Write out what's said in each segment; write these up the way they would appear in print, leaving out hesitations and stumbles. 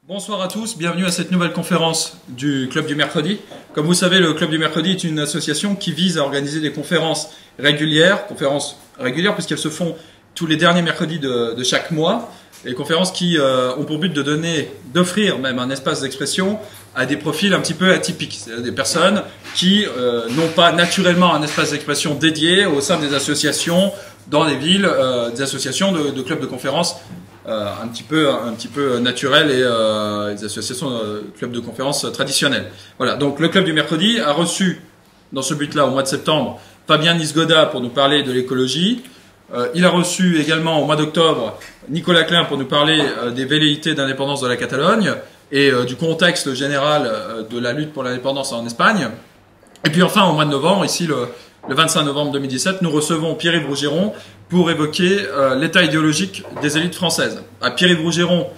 Bonsoir à tous, bienvenue à cette nouvelle conférence du Club du Mercredi. Comme vous savez, le Club du Mercredi est une association qui vise à organiser des conférences régulières puisqu'elles se font tous les derniers mercredis de chaque mois. Des conférences qui ont pour but d'offrir même un espace d'expression à des profils un petit peu atypiques. C'est-à-dire des personnes qui n'ont pas naturellement un espace d'expression dédié au sein des associations dans les villes, des associations de clubs de conférences un petit peu naturel et les associations clubs de conférences traditionnels. Voilà, donc le Club du Mercredi a reçu, dans ce but-là, au mois de septembre, Fabien Nisgoda pour nous parler de l'écologie. Il a reçu également, au mois d'octobre, Nicolas Klein pour nous parler des velléités d'indépendance de la Catalogne et du contexte général de la lutte pour l'indépendance en Espagne. Et puis enfin, au mois de novembre, ici le 25 novembre 2017, nous recevons Pierre-Yves Rougeron pour évoquer l'état idéologique des élites françaises. Pierre-Yves Rougeron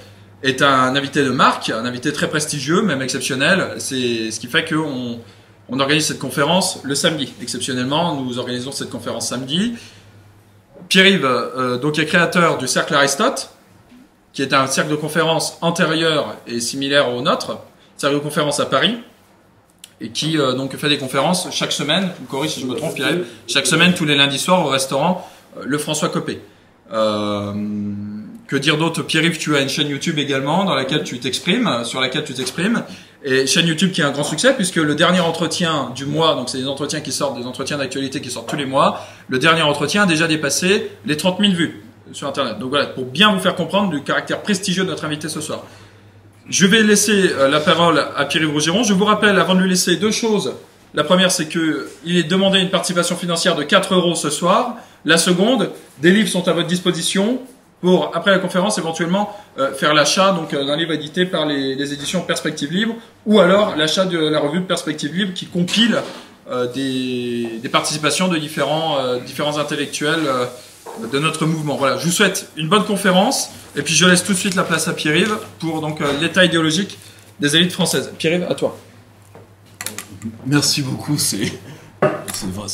est un invité de marque, un invité très prestigieux, même exceptionnel. C'est ce qui fait qu'on organise cette conférence le samedi. Exceptionnellement, nous organisons cette conférence samedi. Pierre-Yves donc est créateur du Cercle Aristote, qui est un cercle de conférences antérieur et similaire au nôtre, cercle de conférences à Paris, et qui donc fait des conférences chaque semaine, vous me corrige si je me trompe Pierre-Yves, chaque semaine tous les lundis soirs au restaurant Le François Copé. Que dire d'autre? Pierre-Yves, tu as une chaîne YouTube également sur laquelle tu t'exprimes, et chaîne YouTube qui a un grand succès puisque le dernier entretien du mois, donc c'est des entretiens qui sortent, des entretiens d'actualité qui sortent tous les mois, le dernier entretien a déjà dépassé les 30 000 vues sur Internet. Donc voilà, pour bien vous faire comprendre du caractère prestigieux de notre invité ce soir. Je vais laisser la parole à Pierre-Yves Rougeron. Je vous rappelle, avant de lui laisser, deux choses. La première, c'est qu'il est demandé une participation financière de 4 € ce soir. La seconde, des livres sont à votre disposition pour, après la conférence, éventuellement faire l'achat d'un livre édité par les éditions Perspective Libre ou alors l'achat de la revue Perspective Libre qui compile des participations de différents intellectuels de notre mouvement. Voilà, je vous souhaite une bonne conférence et puis je laisse tout de suite la place à Pierre-Yves pour l'état idéologique des élites françaises. Pierre-Yves, à toi. Merci beaucoup, c'est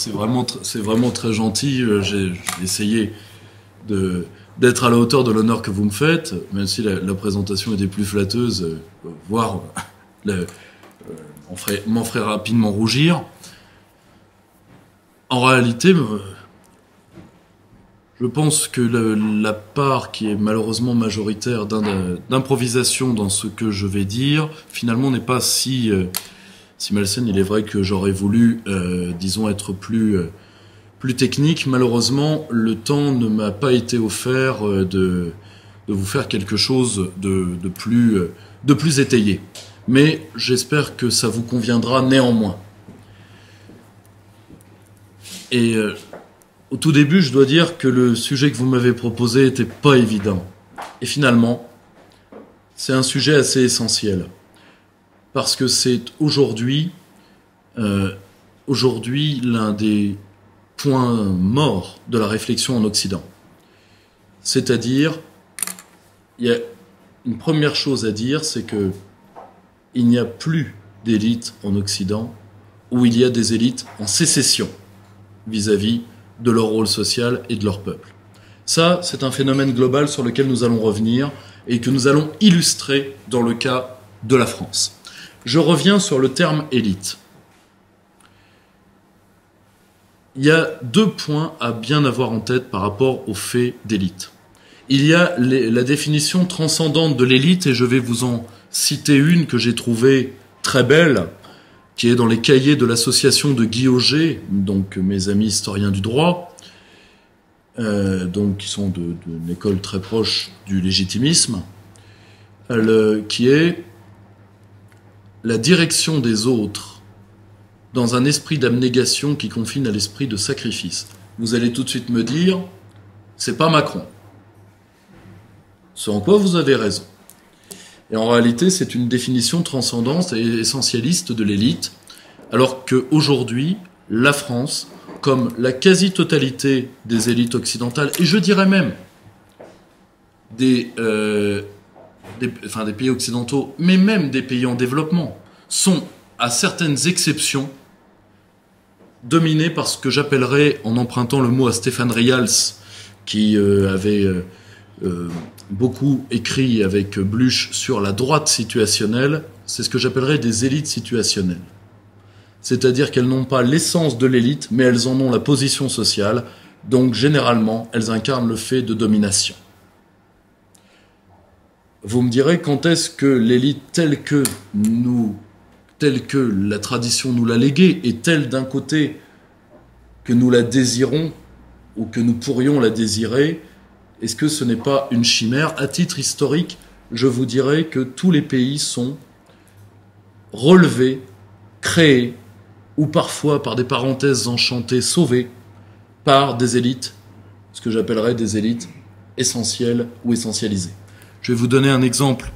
vraiment très gentil. J'ai essayé d'être à la hauteur de l'honneur que vous me faites, même si la présentation était plus flatteuse, voire m'en ferait rapidement rougir. En réalité, je pense que la part qui est malheureusement majoritaire d'improvisation dans ce que je vais dire, finalement n'est pas si malsaine. Il est vrai que j'aurais voulu, disons, être plus technique. Malheureusement, le temps ne m'a pas été offert de vous faire quelque chose de plus étayé. Mais j'espère que ça vous conviendra néanmoins. Et au tout début, je dois dire que le sujet que vous m'avez proposé n'était pas évident. Et finalement, c'est un sujet assez essentiel. Parce que c'est aujourd'hui l'un des points morts de la réflexion en Occident. C'est-à-dire, il y a une première chose à dire, c'est que il n'y a plus d'élite en Occident où il y a des élites en sécession vis-à-vis de leur rôle social et de leur peuple. Ça, c'est un phénomène global sur lequel nous allons revenir et que nous allons illustrer dans le cas de la France. Je reviens sur le terme élite. Il y a deux points à bien avoir en tête par rapport au fait d'élite. Il y a la définition transcendante de l'élite, et je vais vous en citer une que j'ai trouvée très belle, qui est dans les cahiers de l'association de Guy Auger, donc mes amis historiens du droit, donc qui sont d'une école très proche du légitimisme, qui est la direction des autres dans un esprit d'abnégation qui confine à l'esprit de sacrifice. Vous allez tout de suite me dire, c'est pas Macron. Ce en quoi vous avez raison. Et en réalité, c'est une définition transcendante et essentialiste de l'élite, alors qu'aujourd'hui, la France, comme la quasi-totalité des élites occidentales, et je dirais même des pays occidentaux, mais même des pays en développement, sont, à certaines exceptions, dominés par ce que j'appellerais, en empruntant le mot à Stéphane Rials, qui avait beaucoup écrit avec Bluch sur la droite situationnelle, c'est ce que j'appellerais des élites situationnelles. C'est-à-dire qu'elles n'ont pas l'essence de l'élite, mais elles en ont la position sociale, donc généralement, elles incarnent le fait de domination. Vous me direz, quand est-ce que l'élite telle que la tradition nous l'a léguée, est telle d'un côté que nous la désirons, ou que nous pourrions la désirer, est-ce que ce n'est pas une chimère? À titre historique, je vous dirais que tous les pays sont relevés, créés, ou parfois par des parenthèses enchantées, sauvés par des élites, ce que j'appellerais des élites essentielles ou essentialisées. Je vais vous donner un exemple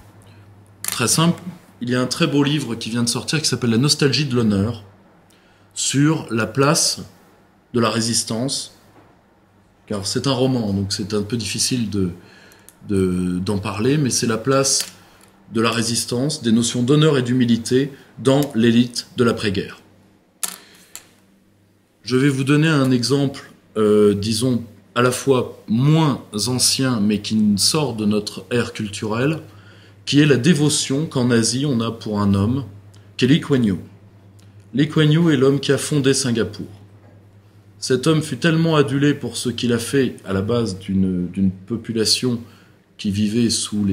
très simple. Il y a un très beau livre qui vient de sortir qui s'appelle La nostalgie de l'honneur, sur la place de la résistance, car c'est un roman, donc c'est un peu difficile d'en parler, mais c'est la place de la résistance, des notions d'honneur et d'humilité dans l'élite de l'après-guerre. Je vais vous donner un exemple, disons, à la fois moins ancien, mais qui sort de notre ère culturelle, qui est la dévotion qu'en Asie on a pour un homme, qui est Lee Kuan Yew. Lee Kuan Yew est l'homme qui a fondé Singapour. Cet homme fut tellement adulé pour ce qu'il a fait à la base d'une population qui vivait sous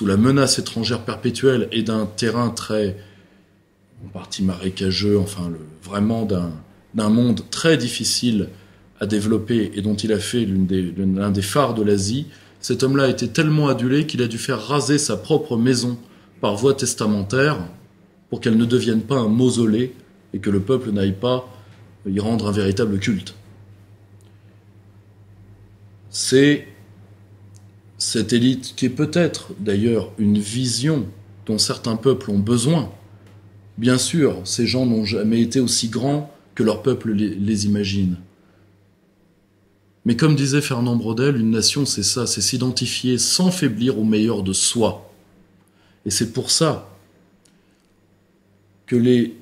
la menace étrangère perpétuelle et d'un terrain très, en partie marécageux, enfin vraiment d'un monde très difficile à développer et dont il a fait l'un des phares de l'Asie. Cet homme-là a été tellement adulé qu'il a dû faire raser sa propre maison par voie testamentaire pour qu'elle ne devienne pas un mausolée et que le peuple n'aille pas y rendre un véritable culte. C'est cette élite qui est peut-être d'ailleurs une vision dont certains peuples ont besoin. Bien sûr, ces gens n'ont jamais été aussi grands que leur peuple les imagine. Mais comme disait Fernand Braudel, une nation c'est ça, c'est s'identifier sans faiblir au meilleur de soi. Et c'est pour ça que les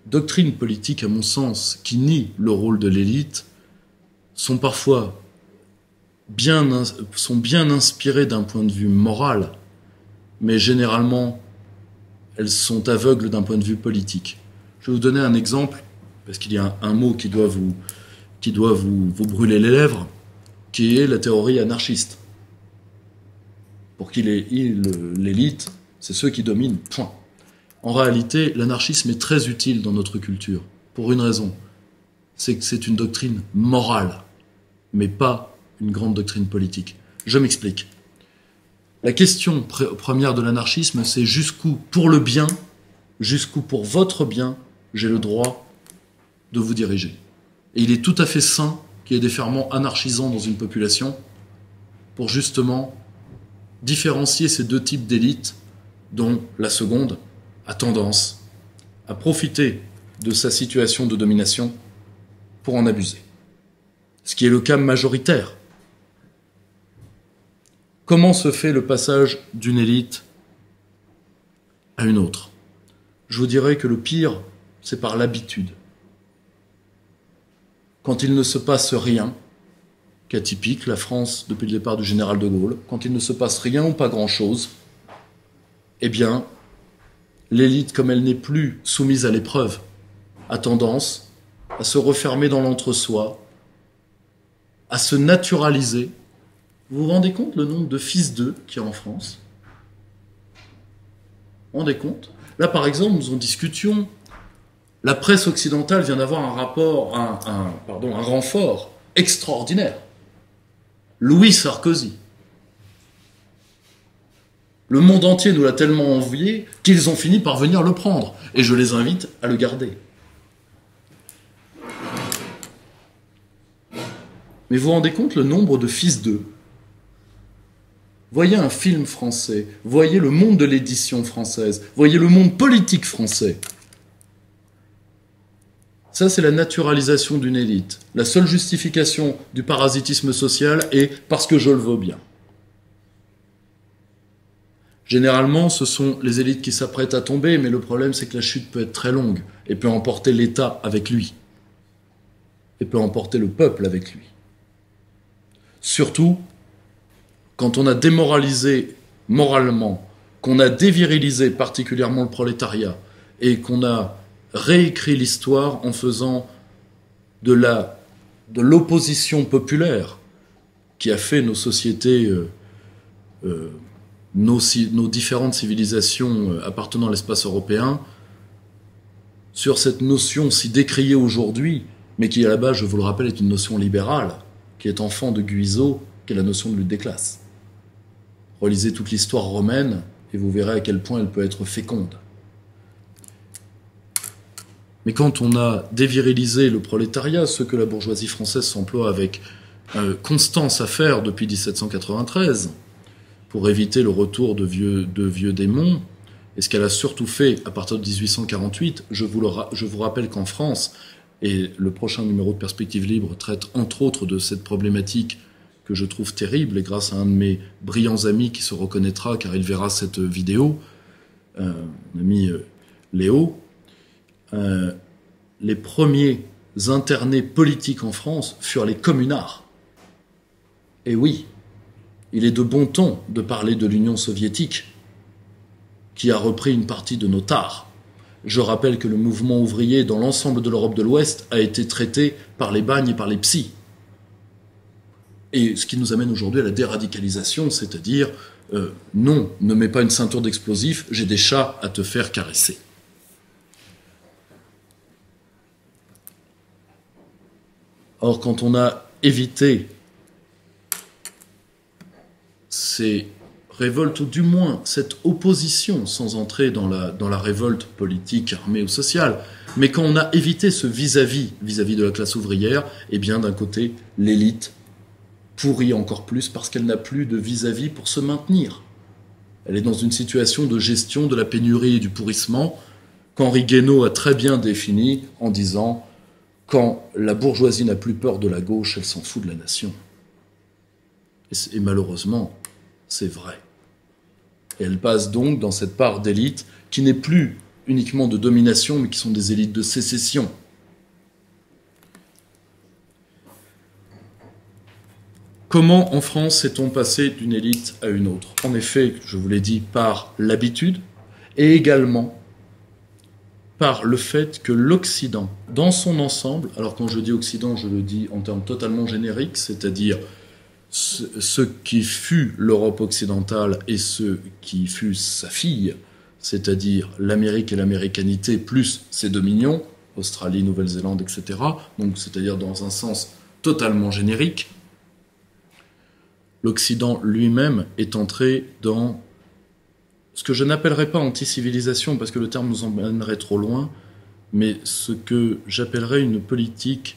doctrines politiques, à mon sens, qui nient le rôle de l'élite, sont parfois bien inspirées d'un point de vue moral, mais généralement, elles sont aveugles d'un point de vue politique. Je vais vous donner un exemple, parce qu'il y a un mot qui doit vous brûler les lèvres, qui est la théorie anarchiste. Pour qui l'élite, c'est ceux qui dominent, point. En réalité, l'anarchisme est très utile dans notre culture, pour une raison, c'est que c'est une doctrine morale, mais pas une grande doctrine politique. Je m'explique. La question première de l'anarchisme, c'est jusqu'où, pour le bien, jusqu'où pour votre bien, j'ai le droit de vous diriger. Et il est tout à fait sain qu'il y ait des ferments anarchisants dans une population pour justement différencier ces deux types d'élites dont la seconde a tendance à profiter de sa situation de domination pour en abuser. Ce qui est le cas majoritaire. Comment se fait le passage d'une élite à une autre? Je vous dirais que le pire, c'est par l'habitude. Quand il ne se passe rien, cas typique, la France, depuis le départ du général de Gaulle, quand il ne se passe rien ou pas grand-chose, eh bien, l'élite, comme elle n'est plus soumise à l'épreuve, a tendance à se refermer dans l'entre-soi, à se naturaliser. Vous vous rendez compte le nombre de fils d'eux qu'il y a en France? Vous vous rendez compte? Là, par exemple, nous en discutions. La presse occidentale vient d'avoir un renfort extraordinaire. Louis Sarkozy. Le monde entier nous l'a tellement envié qu'ils ont fini par venir le prendre. Et je les invite à le garder. Mais vous vous rendez compte le nombre de fils d'eux? Voyez un film français, voyez le monde de l'édition française, voyez le monde politique français. Ça, c'est la naturalisation d'une élite. La seule justification du parasitisme social est parce que je le veux bien. Généralement, ce sont les élites qui s'apprêtent à tomber, mais le problème, c'est que la chute peut être très longue et peut emporter l'État avec lui. Et peut emporter le peuple avec lui. Surtout quand on a démoralisé moralement, qu'on a dévirilisé particulièrement le prolétariat, et qu'on a réécrit l'histoire en faisant de l'opposition populaire qui a fait nos sociétés, nos différentes civilisations appartenant à l'espace européen, sur cette notion si décriée aujourd'hui, mais qui à la base, je vous le rappelle, est une notion libérale, qui est enfant de Guizot, qui est la notion de lutte des classes. Relisez toute l'histoire romaine et vous verrez à quel point elle peut être féconde. Mais quand on a dévirilisé le prolétariat, ce que la bourgeoisie française s'emploie avec constance à faire depuis 1793, pour éviter le retour de vieux démons, et ce qu'elle a surtout fait à partir de 1848, je vous rappelle qu'en France, et le prochain numéro de Perspective Libre traite entre autres de cette problématique que je trouve terrible, et grâce à un de mes brillants amis qui se reconnaîtra car il verra cette vidéo, mon ami Léo, les premiers internés politiques en France furent les communards. Et oui, il est de bon ton de parler de l'Union soviétique, qui a repris une partie de nos tares. Je rappelle que le mouvement ouvrier dans l'ensemble de l'Europe de l'Ouest a été traité par les bagnes et par les psys. Et ce qui nous amène aujourd'hui à la déradicalisation, c'est-à-dire non, ne mets pas une ceinture d'explosifs, j'ai des chats à te faire caresser. Or, quand on a évité ces révoltes, ou du moins cette opposition, sans entrer dans la révolte politique, armée ou sociale, mais quand on a évité ce vis-à-vis de la classe ouvrière, eh bien d'un côté, l'élite pourrit encore plus parce qu'elle n'a plus de vis-à-vis pour se maintenir. Elle est dans une situation de gestion de la pénurie et du pourrissement qu'Henri Guénaud a très bien défini en disant « Quand la bourgeoisie n'a plus peur de la gauche, elle s'en fout de la nation ». Et malheureusement, c'est vrai. Et elle passe donc dans cette part d'élite qui n'est plus uniquement de domination, mais qui sont des élites de sécession. Comment, en France, s'est-on passé d'une élite à une autre? En effet, je vous l'ai dit, par l'habitude, et également par le fait que l'Occident, dans son ensemble, alors quand je dis Occident, je le dis en termes totalement génériques, c'est-à-dire ce qui fut l'Europe occidentale et ce qui fut sa fille, c'est-à-dire l'Amérique et l'américanité, plus ses dominions, Australie, Nouvelle-Zélande, etc., donc c'est-à-dire dans un sens totalement générique, l'Occident lui-même est entré dans ce que je n'appellerai pas anti-civilisation, parce que le terme nous emmènerait trop loin, mais ce que j'appellerais une politique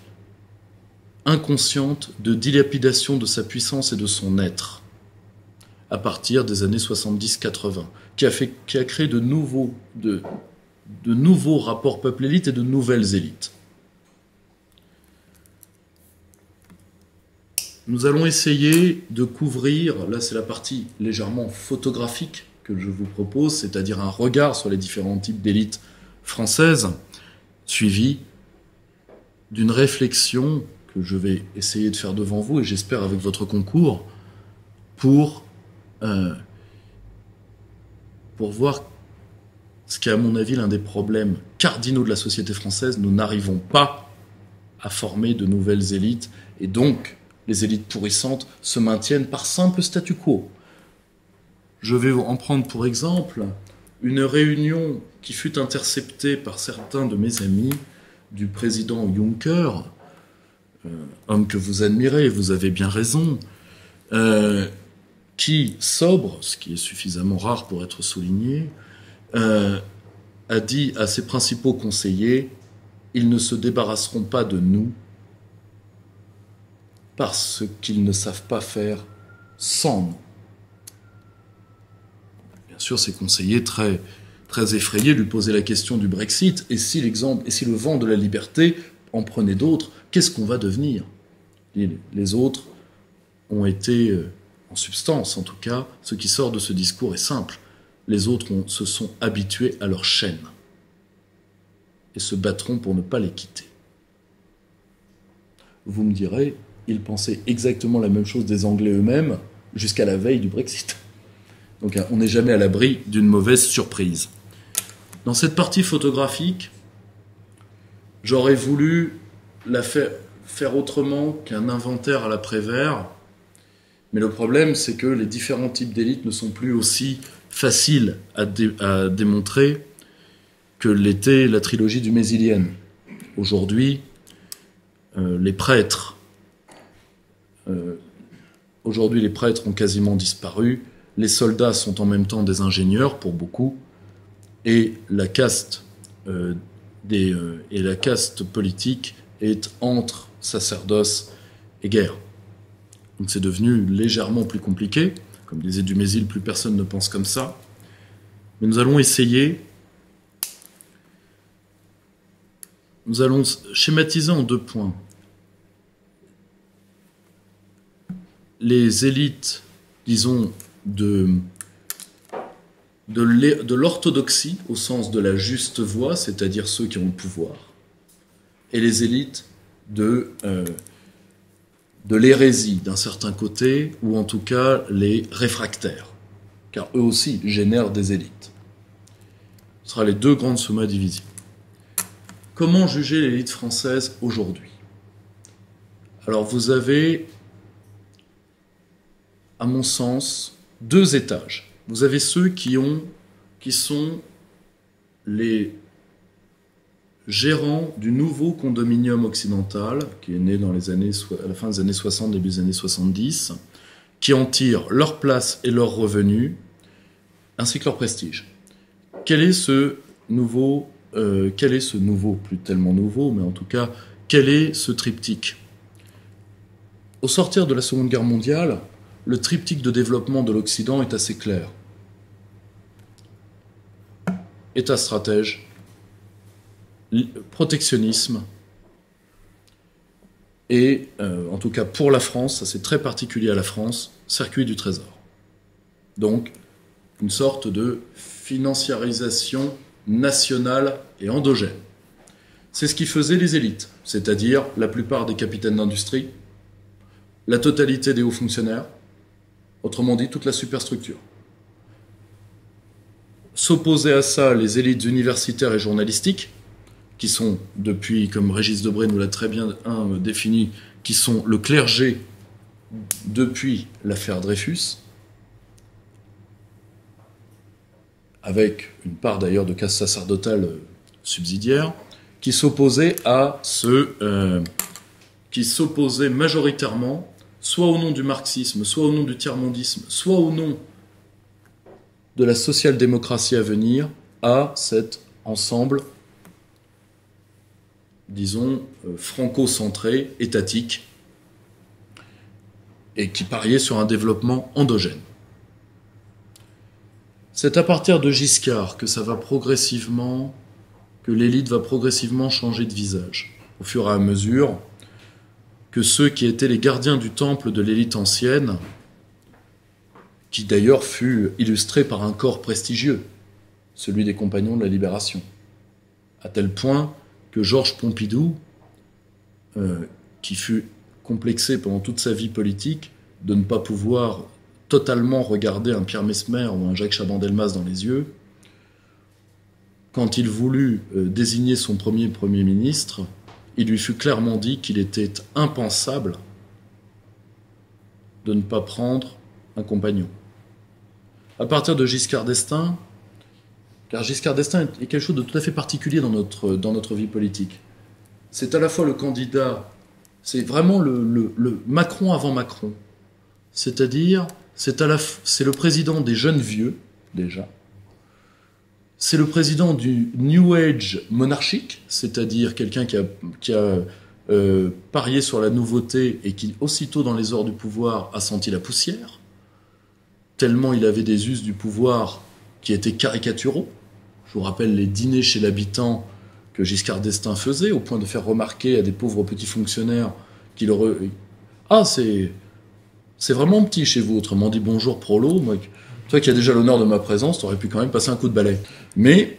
inconsciente de dilapidation de sa puissance et de son être, à partir des années 70-80, qui a créé de nouveaux rapports peuple-élite et de nouvelles élites. Nous allons essayer de couvrir, là c'est la partie légèrement photographique que je vous propose, c'est-à-dire un regard sur les différents types d'élites françaises, suivi d'une réflexion que je vais essayer de faire devant vous, et j'espère avec votre concours, pour voir ce qui est à mon avis l'un des problèmes cardinaux de la société française. Nous n'arrivons pas à former de nouvelles élites, et donc les élites pourrissantes se maintiennent par simple statu quo. Je vais en prendre pour exemple une réunion qui fut interceptée par certains de mes amis du président Juncker, homme que vous admirez, vous avez bien raison, qui, sobre, ce qui est suffisamment rare pour être souligné, a dit à ses principaux conseillers « Ils ne se débarrasseront pas de nous parce qu'ils ne savent pas faire sans nous. » Bien sûr, ses conseillers, très, très effrayés, lui posaient la question du Brexit. Et si le vent de la liberté en prenait d'autres, qu'est-ce qu'on va devenir? Les autres ont été, en substance en tout cas, ce qui sort de ce discours est simple. Les autres se sont habitués à leur chaîne et se battront pour ne pas les quitter. Vous me direz, ils pensaient exactement la même chose des Anglais eux-mêmes, jusqu'à la veille du Brexit. Donc on n'est jamais à l'abri d'une mauvaise surprise. Dans cette partie photographique, j'aurais voulu la faire autrement qu'un inventaire à l'après-vert, mais le problème, c'est que les différents types d'élites ne sont plus aussi faciles à démontrer que l'était la trilogie du Mésilienne. Aujourd'hui, les prêtres ont quasiment disparu, les soldats sont en même temps des ingénieurs pour beaucoup, et la caste politique est entre sacerdoce et guerre. Donc c'est devenu légèrement plus compliqué. Comme disait Dumézil, plus personne ne pense comme ça. Mais nous allons essayer. Nous allons schématiser en 2 points. Les élites, disons, de l'orthodoxie, au sens de la juste voie, c'est-à-dire ceux qui ont le pouvoir, et les élites de l'hérésie d'un certain côté, ou en tout cas les réfractaires, car eux aussi génèrent des élites. Ce sera les 2 grandes summa divisi. Comment juger l'élite française aujourd'hui? Alors vous avez, à mon sens, 2 étages. Vous avez ceux qui sont les gérant du nouveau condominium occidental, qui est né à la fin des années 60, début des années 70, qui en tirent leur place et leurs revenus, ainsi que leur prestige. Quel est ce nouveau, plus tellement nouveau, mais en tout cas, quel est ce triptyque? Au sortir de la Seconde Guerre mondiale, le triptyque de développement de l'Occident est assez clair. État stratège, protectionnisme et, en tout cas pour la France, ça c'est très particulier à la France, circuit du trésor. Donc, une sorte de financiarisation nationale et endogène. C'est ce qui faisait les élites, c'est-à-dire la plupart des capitaines d'industrie, la totalité des hauts fonctionnaires, autrement dit toute la superstructure. S'opposaient à ça les élites universitaires et journalistiques, qui sont, depuis, comme Régis Debray nous l'a très bien défini, qui sont le clergé depuis l'affaire Dreyfus, avec une part d'ailleurs de caste sacerdotale subsidiaire, qui s'opposaient majoritairement, soit au nom du marxisme, soit au nom du tiers-mondisme, soit au nom de la social-démocratie à venir, à cet ensemble, disons, franco-centré, étatique, et qui pariait sur un développement endogène. C'est à partir de Giscard que l'élite va progressivement changer de visage, au fur et à mesure que ceux qui étaient les gardiens du temple de l'élite ancienne, qui d'ailleurs fut illustré par un corps prestigieux, celui des Compagnons de la Libération, à tel point que Georges Pompidou, qui fut complexé pendant toute sa vie politique de ne pas pouvoir totalement regarder un Pierre Messmer ou un Jacques Chaban-Delmas dans les yeux, quand il voulut désigner son premier ministre, il lui fut clairement dit qu'il était impensable de ne pas prendre un compagnon. À partir de Giscard d'Estaing, car Giscard d'Estaing est quelque chose de tout à fait particulier dans notre vie politique. C'est à la fois le candidat, c'est vraiment le Macron avant Macron. C'est-à-dire, c'est le président des jeunes vieux, déjà. C'est le président du New Age monarchique, c'est-à-dire quelqu'un qui a parié sur la nouveauté et qui, aussitôt dans les ors du pouvoir, a senti la poussière, tellement il avait des us du pouvoir qui étaient caricaturaux. Je vous rappelle les dîners chez l'habitant que Giscard d'Estaing faisait, au point de faire remarquer à des pauvres petits fonctionnaires qu'il aurait... Ah, c'est vraiment petit chez vous, autrement dit bonjour prolo, moi, toi qui as déjà l'honneur de ma présence, tu aurais pu quand même passer un coup de balai. Mais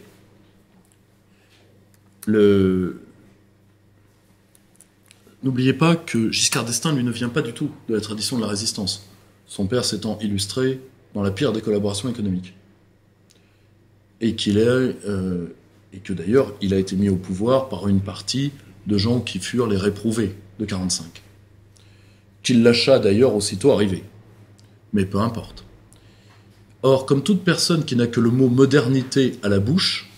n'oubliez pas que Giscard d'Estaing, lui, ne vient pas du tout de la tradition de la résistance. son père s'étant illustré dans la pire des collaborations économiques. Et que d'ailleurs, il a été mis au pouvoir par une partie de gens qui furent les réprouvés de 45. Qu'il lâcha d'ailleurs aussitôt arrivé. Mais peu importe. Or, comme toute personne qui n'a que le mot modernité à la bouche,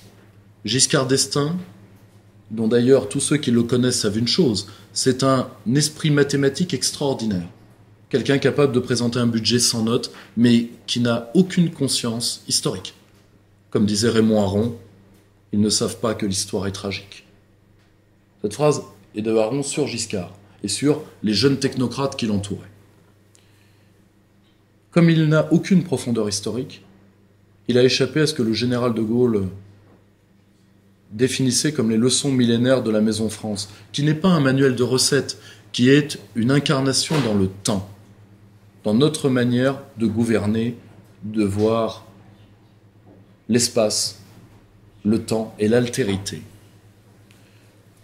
Giscard d'Estaing, dont d'ailleurs tous ceux qui le connaissent savent une chose, c'est un esprit mathématique extraordinaire. Quelqu'un capable de présenter un budget sans notes, mais qui n'a aucune conscience historique. Comme disait Raymond Aron, ils ne savent pas que l'histoire est tragique. Cette phrase est de Aron sur Giscard et sur les jeunes technocrates qui l'entouraient. Comme il n'a aucune profondeur historique, il a échappé à ce que le général de Gaulle définissait comme les leçons millénaires de la Maison France, qui n'est pas un manuel de recettes, qui est une incarnation dans le temps, dans notre manière de gouverner, de voir l'espace, le temps et l'altérité.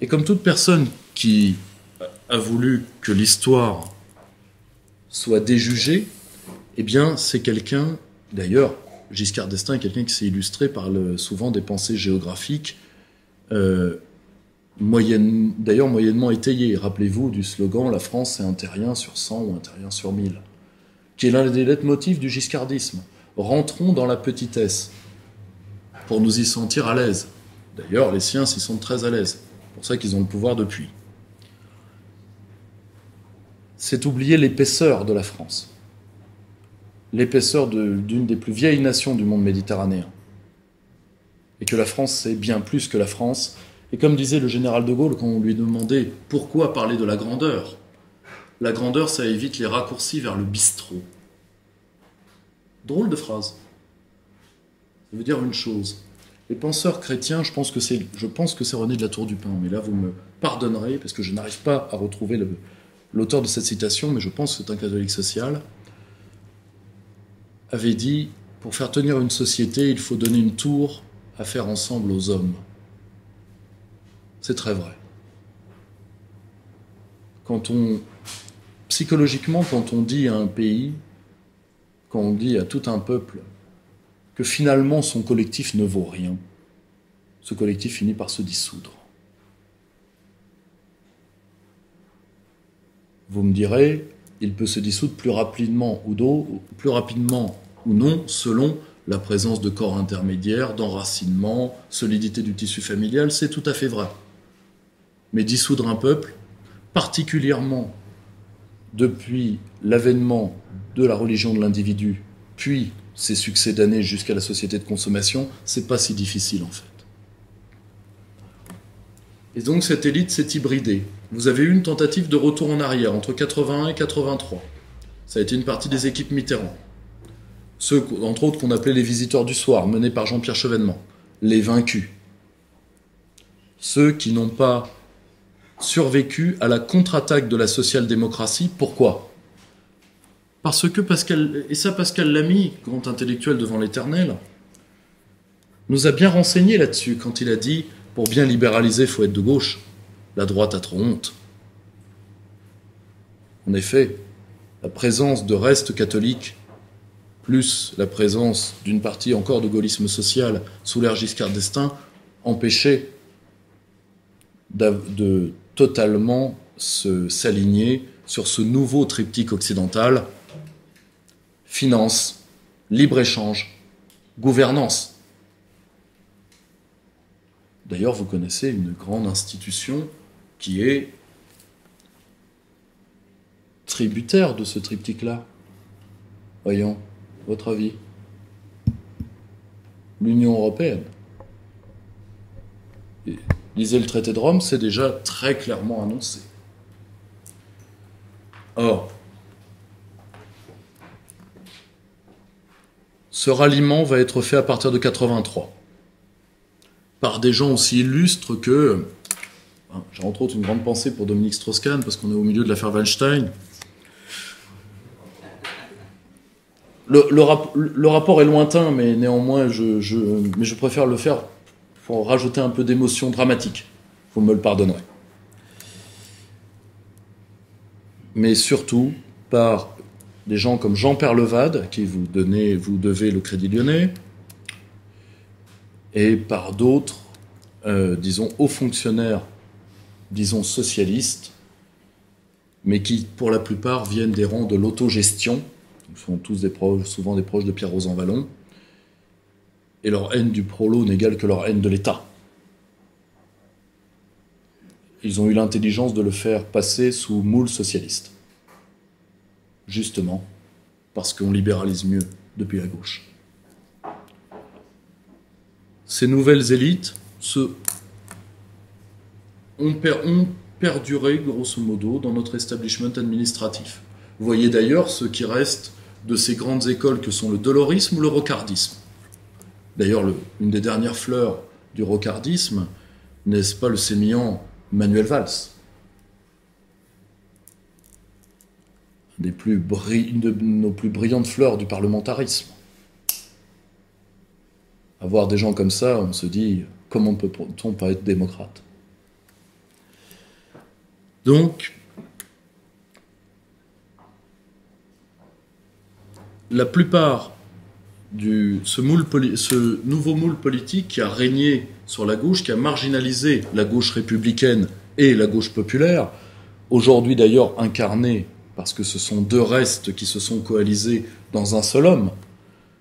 Et comme toute personne qui a voulu que l'histoire soit déjugée, eh bien, c'est quelqu'un, d'ailleurs, Giscard d'Estaing est quelqu'un qui s'est illustré par souvent des pensées géographiques, moyennement étayées. Rappelez-vous du slogan « La France, c'est un terrien sur 100 ou un terrien sur 1000 », qui est l'un des leitmotifs du giscardisme. Rentrons dans la petitesse pour nous y sentir à l'aise. D'ailleurs, les siens s'y sont très à l'aise. C'est pour ça qu'ils ont le pouvoir depuis. C'est oublier l'épaisseur de la France. L'épaisseur d'une des plus vieilles nations du monde méditerranéen. Et que la France, c'est bien plus que la France. Et comme disait le général de Gaulle, quand on lui demandait pourquoi parler de la grandeur ça évite les raccourcis vers le bistrot. Drôle de phrase. Ça veut dire une chose. Les penseurs chrétiens, je pense que c'est René de la Tour du Pin, mais là vous me pardonnerez, parce que je n'arrive pas à retrouver l'auteur de cette citation, mais je pense que c'est un catholique social, avait dit, pour faire tenir une société, il faut donner une tour à faire ensemble aux hommes. C'est très vrai. Psychologiquement, quand on dit à un pays, quand on dit à tout un peuple que finalement son collectif ne vaut rien, ce collectif finit par se dissoudre. Vous me direz, il peut se dissoudre plus rapidement ou non, selon la présence de corps intermédiaires, d'enracinement, solidité du tissu familial, c'est tout à fait vrai. Mais dissoudre un peuple, particulièrement depuis l'avènement de la religion de l'individu, puis ses succès d'années jusqu'à la société de consommation, c'est pas si difficile en fait. Et donc cette élite s'est hybridée. Vous avez eu une tentative de retour en arrière entre 81 et 83. Ça a été une partie des équipes Mitterrand. Ceux, entre autres, qu'on appelait les visiteurs du soir, menés par Jean-Pierre Chevènement. Les vaincus. Ceux qui n'ont pas survécu à la contre-attaque de la social-démocratie. Pourquoi ? Parce que Pascal Lamy, grand intellectuel devant l'éternel, nous a bien renseigné là-dessus quand il a dit « Pour bien libéraliser, il faut être de gauche. La droite a trop honte. » En effet, la présence de restes catholiques, plus la présence d'une partie encore de gaullisme social sous l'ère Giscard d'Estaing, empêchait de totalement s'aligner sur ce nouveau triptyque occidental: finance, libre-échange, gouvernance. D'ailleurs, vous connaissez une grande institution qui est tributaire de ce triptyque-là. Voyons, votre avis. L'Union européenne. Lisez le traité de Rome, c'est déjà très clairement annoncé. Or, ce ralliement va être fait à partir de 83 par des gens aussi illustres que... J'ai entre autres une grande pensée pour Dominique Strauss-Kahn, parce qu'on est au milieu de l'affaire Weinstein. Le rapport est lointain, mais néanmoins, je préfère le faire pour rajouter un peu d'émotion dramatique. Vous me le pardonnerez. Mais surtout par des gens comme Jean Perlevade, à qui vous devez le Crédit Lyonnais, et par d'autres, disons, hauts fonctionnaires, disons, socialistes, mais qui, pour la plupart, viennent des rangs de l'autogestion. Ils sont tous souvent des proches de Pierre Rosanvallon. Et leur haine du prolo n'égale que leur haine de l'État. Ils ont eu l'intelligence de le faire passer sous moule socialiste. Justement, parce qu'on libéralise mieux depuis la gauche. Ces nouvelles élites ont perduré, grosso modo, dans notre establishment administratif. Vous voyez d'ailleurs ce qui reste de ces grandes écoles que sont le dolorisme ou le rocardisme. D'ailleurs, une des dernières fleurs du rocardisme, n'est-ce pas le sémillant Manuel Valls, une de nos plus brillantes fleurs du parlementarisme. Avoir des gens comme ça, on se dit, comment peut-on pas être démocrate? Donc, la plupart ce nouveau moule politique qui a régné sur la gauche, qui a marginalisé la gauche républicaine et la gauche populaire, aujourd'hui d'ailleurs incarné, parce que ce sont deux restes qui se sont coalisés dans un seul homme,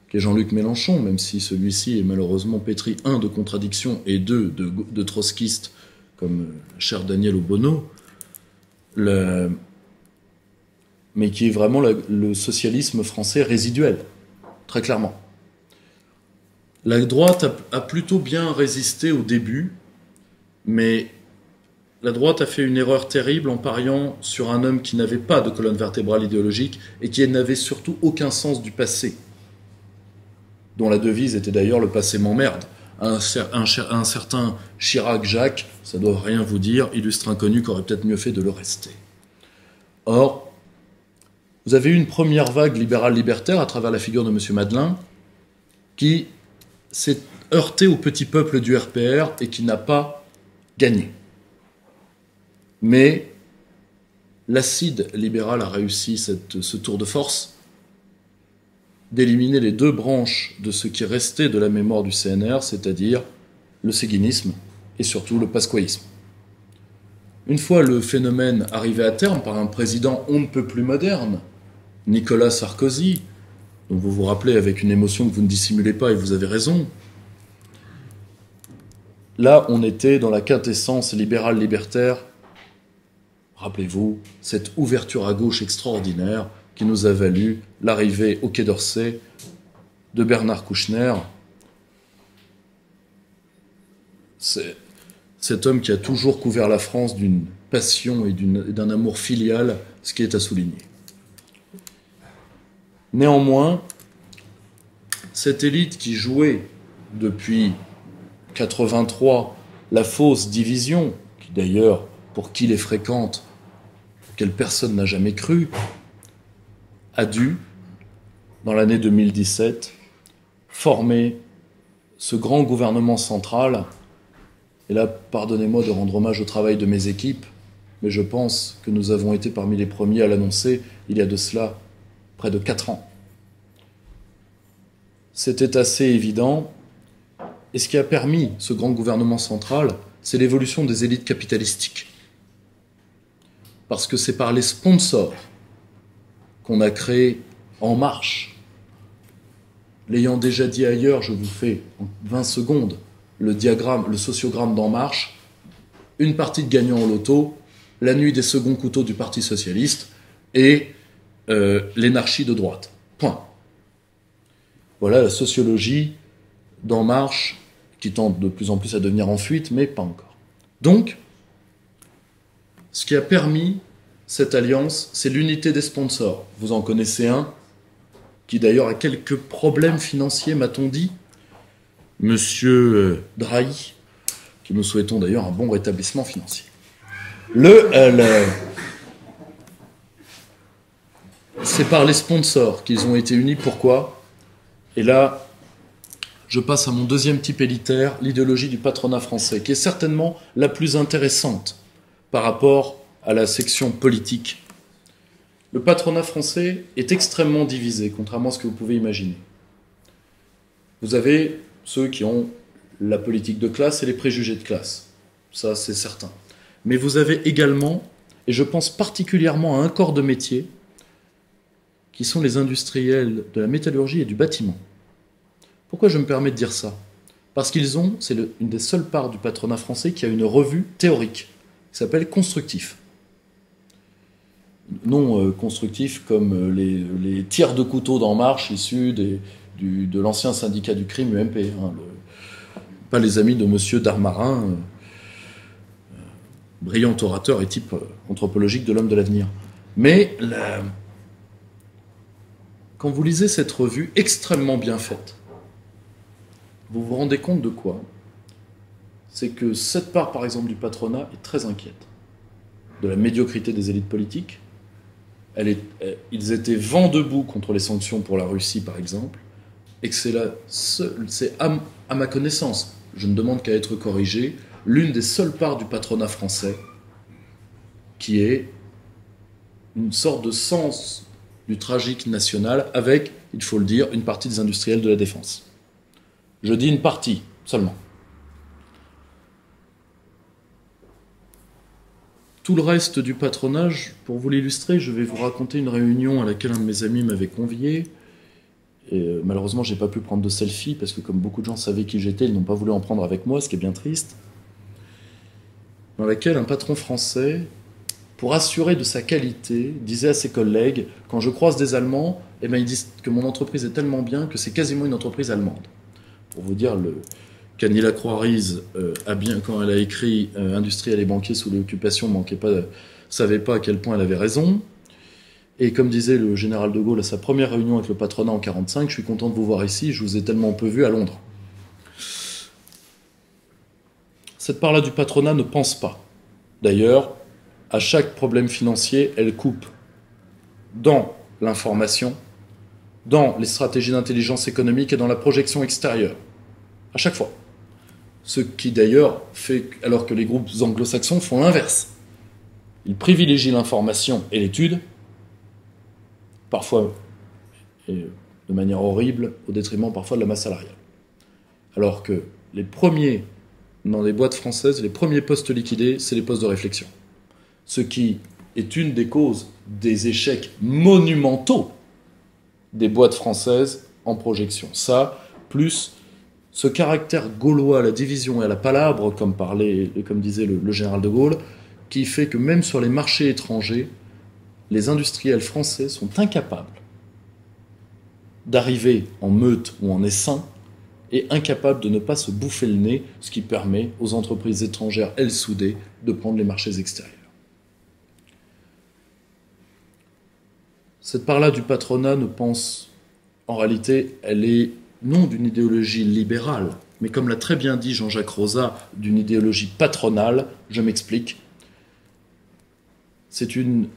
qui est Jean-Luc Mélenchon, même si celui-ci est malheureusement pétri, un, de contradictions, et deux, de trotskistes, comme cher Daniel Obono, mais qui est vraiment le socialisme français résiduel, très clairement. La droite a plutôt bien résisté au début, mais la droite a fait une erreur terrible en pariant sur un homme qui n'avait pas de colonne vertébrale idéologique et qui n'avait surtout aucun sens du passé, dont la devise était d'ailleurs « le passé m'emmerde ». Un certain Chirac-Jacques, ça doit rien vous dire, illustre inconnu qui aurait peut-être mieux fait de le rester. Or, vous avez eu une première vague libérale-libertaire à travers la figure de M. Madelin, qui s'est heurté au petit peuple du RPR et qui n'a pas gagné. Mais l'acide libéral a réussi ce tour de force d'éliminer les deux branches de ce qui restait de la mémoire du CNR, c'est-à-dire le séguinisme et surtout le pasquaïsme. Une fois le phénomène arrivé à terme par un président on ne peut plus moderne, Nicolas Sarkozy, dont vous vous rappelez avec une émotion que vous ne dissimulez pas et vous avez raison, là on était dans la quintessence libérale libertaire. Rappelez-vous, cette ouverture à gauche extraordinaire qui nous a valu l'arrivée au Quai d'Orsay de Bernard Kouchner, cet homme qui a toujours couvert la France d'une passion et d'un amour filial, ce qui est à souligner. Néanmoins, cette élite qui jouait depuis 83 la fausse division, qui d'ailleurs, pour qui les fréquente, quelle personne n'a jamais cru, a dû, dans l'année 2017, former ce grand gouvernement central. Et là, pardonnez-moi de rendre hommage au travail de mes équipes, mais je pense que nous avons été parmi les premiers à l'annoncer il y a de cela près de 4 ans. C'était assez évident. Et ce qui a permis ce grand gouvernement central, c'est l'évolution des élites capitalistiques. Parce que c'est par les sponsors qu'on a créé En Marche. L'ayant déjà dit ailleurs, je vous fais en 20 secondes le sociogramme d'En Marche, une partie de gagnants au loto, la nuit des seconds couteaux du Parti socialiste et l'énarchie de droite. Point. Voilà la sociologie d'En Marche qui tente de plus en plus à devenir en fuite, mais pas encore. Donc, ce qui a permis cette alliance, c'est l'unité des sponsors. Vous en connaissez un, qui d'ailleurs a quelques problèmes financiers, m'a-t-on dit, Monsieur Drahi, qui nous souhaitons d'ailleurs un bon rétablissement financier. C'est par les sponsors qu'ils ont été unis. Pourquoi ? Et là, je passe à mon deuxième type élitaire, l'idéologie du patronat français, qui est certainement la plus intéressante par rapport à la section politique Le patronat français est extrêmement divisé, contrairement à ce que vous pouvez imaginer. Vous avez ceux qui ont la politique de classe et les préjugés de classe. Ça, c'est certain. Mais vous avez également, et je pense particulièrement à un corps de métier, qui sont les industriels de la métallurgie et du bâtiment. Pourquoi je me permets de dire ça? Parce qu'ils ont, c'est une des seules parts du patronat français qui a une revue théorique, qui s'appelle Constructif. Non constructif comme les tirs de couteau d'En Marche issus de l'ancien syndicat du crime UMP, hein, pas les amis de monsieur Darmarin, brillant orateur et type anthropologique de l'homme de l'avenir. Mais quand vous lisez cette revue extrêmement bien faite, vous vous rendez compte de quoi? C'est que cette part, par exemple, du patronat est très inquiète de la médiocrité des élites politiques. Ils étaient vent debout contre les sanctions pour la Russie, par exemple, et que c'est à ma connaissance, je ne demande qu'à être corrigé, l'une des seules parts du patronat français qui est une sorte de sens du tragique national avec, il faut le dire, une partie des industriels de la défense. Je dis une partie seulement. Tout le reste du patronage, pour vous l'illustrer, je vais vous raconter une réunion à laquelle un de mes amis m'avait convié. Et malheureusement, je n'ai pas pu prendre de selfie parce que comme beaucoup de gens savaient qui j'étais, ils n'ont pas voulu en prendre avec moi, ce qui est bien triste. Dans laquelle un patron français, pour assurer de sa qualité, disait à ses collègues, quand je croise des Allemands, eh ben, ils disent que mon entreprise est tellement bien que c'est quasiment une entreprise allemande. Pour vous dire, Camilla Croix-Rise, quand elle a écrit Industriels et banquiers sous l'occupation, savait pas à quel point elle avait raison. Et comme disait le général de Gaulle à sa première réunion avec le patronat en 1945, je suis content de vous voir ici, je vous ai tellement peu vu à Londres. Cette part-là du patronat ne pense pas. D'ailleurs, à chaque problème financier, elle coupe dans l'information, dans les stratégies d'intelligence économique et dans la projection extérieure. À chaque fois. Ce qui d'ailleurs fait, alors que les groupes anglo-saxons font l'inverse. Ils privilégient l'information et l'étude, parfois et de manière horrible, au détriment parfois de la masse salariale. Alors que les premiers, dans les boîtes françaises, les premiers postes liquidés, c'est les postes de réflexion. Ce qui est une des causes des échecs monumentaux des boîtes françaises en projection. Ça, plus ce caractère gaulois à la division et à la palabre, comme disait le général de Gaulle, qui fait que même sur les marchés étrangers, les industriels français sont incapables d'arriver en meute ou en essaim et incapables de ne pas se bouffer le nez, ce qui permet aux entreprises étrangères, elles soudées, de prendre les marchés extérieurs. Cette part-là du patronat ne pense, en réalité, elle est non d'une idéologie libérale, mais comme l'a très bien dit Jean-Jacques Rosa, d'une idéologie patronale. Je m'explique. C'est une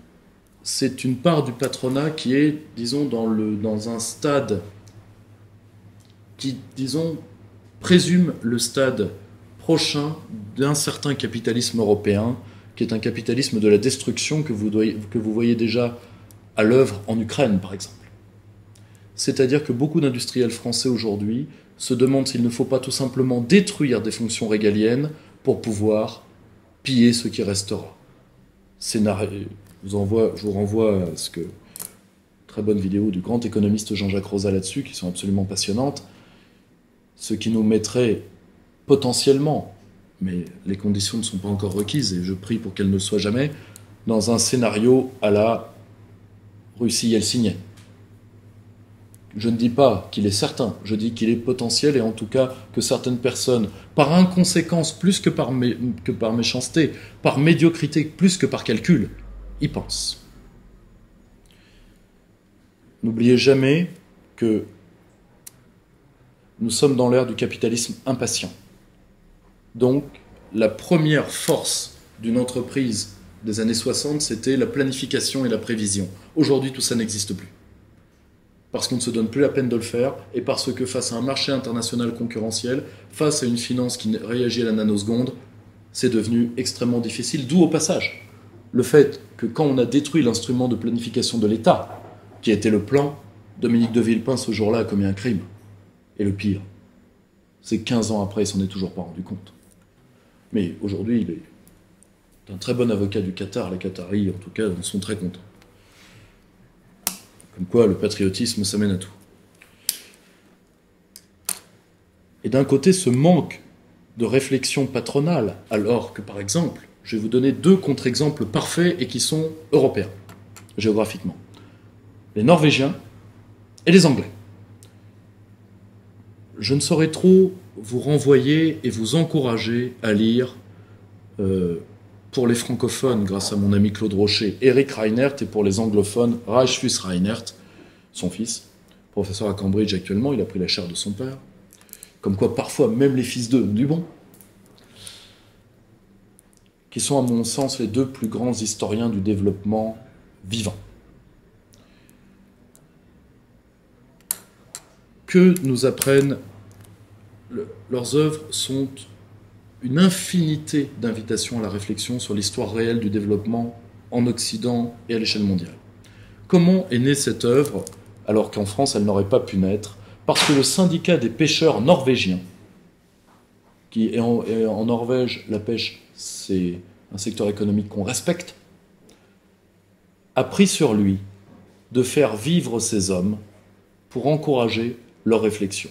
part du patronat qui est, disons, dans un stade qui, disons, présume le stade prochain d'un certain capitalisme européen, qui est un capitalisme de la destruction que vous voyez déjà à l'œuvre en Ukraine, par exemple. C'est-à-dire que beaucoup d'industriels français aujourd'hui se demandent s'il ne faut pas tout simplement détruire des fonctions régaliennes pour pouvoir piller ce qui restera. Je vous renvoie à très bonne vidéo du grand économiste Jean-Jacques Rosa là-dessus, qui sont absolument passionnantes, ce qui nous mettrait potentiellement, mais les conditions ne sont pas encore requises, et je prie pour qu'elles ne le soient jamais, dans un scénario à la Russie yeltsinienne. Je ne dis pas qu'il est certain, je dis qu'il est potentiel, et en tout cas que certaines personnes, par inconséquence plus que par méchanceté, par médiocrité plus que par calcul, y pensent. N'oubliez jamais que nous sommes dans l'ère du capitalisme impatient. Donc, la première force d'une entreprise des années 60, c'était la planification et la prévision. Aujourd'hui, tout ça n'existe plus. Parce qu'on ne se donne plus la peine de le faire, et parce que face à un marché international concurrentiel, face à une finance qui réagit à la nanoseconde, c'est devenu extrêmement difficile, d'où au passage le fait que quand on a détruit l'instrument de planification de l'État, qui était le plan, Dominique de Villepin ce jour-là a commis un crime. Et le pire, c'est 15 ans après, il s'en est toujours pas rendu compte. Mais aujourd'hui, il est un très bon avocat du Qatar. Les Qataris, en tout cas, en sont très contents. Comme quoi, le patriotisme, ça mène à tout. Et d'un côté, ce manque de réflexion patronale, alors que, par exemple, je vais vous donner 2 contre-exemples parfaits et qui sont européens, géographiquement. Les Norvégiens et les Anglais. Je ne saurais trop vous renvoyer et vous encourager à lire, pour les francophones, grâce à mon ami Claude Rocher, Eric Reinert, et pour les anglophones, Rajfus Reinert, son fils, professeur à Cambridge actuellement, il a pris la chaire de son père. Comme quoi, parfois, même les fils d'eux ont du bon. Qui sont, à mon sens, les 2 plus grands historiens du développement vivant. Que nous apprennent leurs œuvres sont une infinité d'invitations à la réflexion sur l'histoire réelle du développement en Occident et à l'échelle mondiale. Comment est née cette œuvre, alors qu'en France, elle n'aurait pas pu naître? Parce que le syndicat des pêcheurs norvégiens, qui est en Norvège, la pêche, c'est un secteur économique qu'on respecte, a pris sur lui de faire vivre ces hommes pour encourager leur réflexion.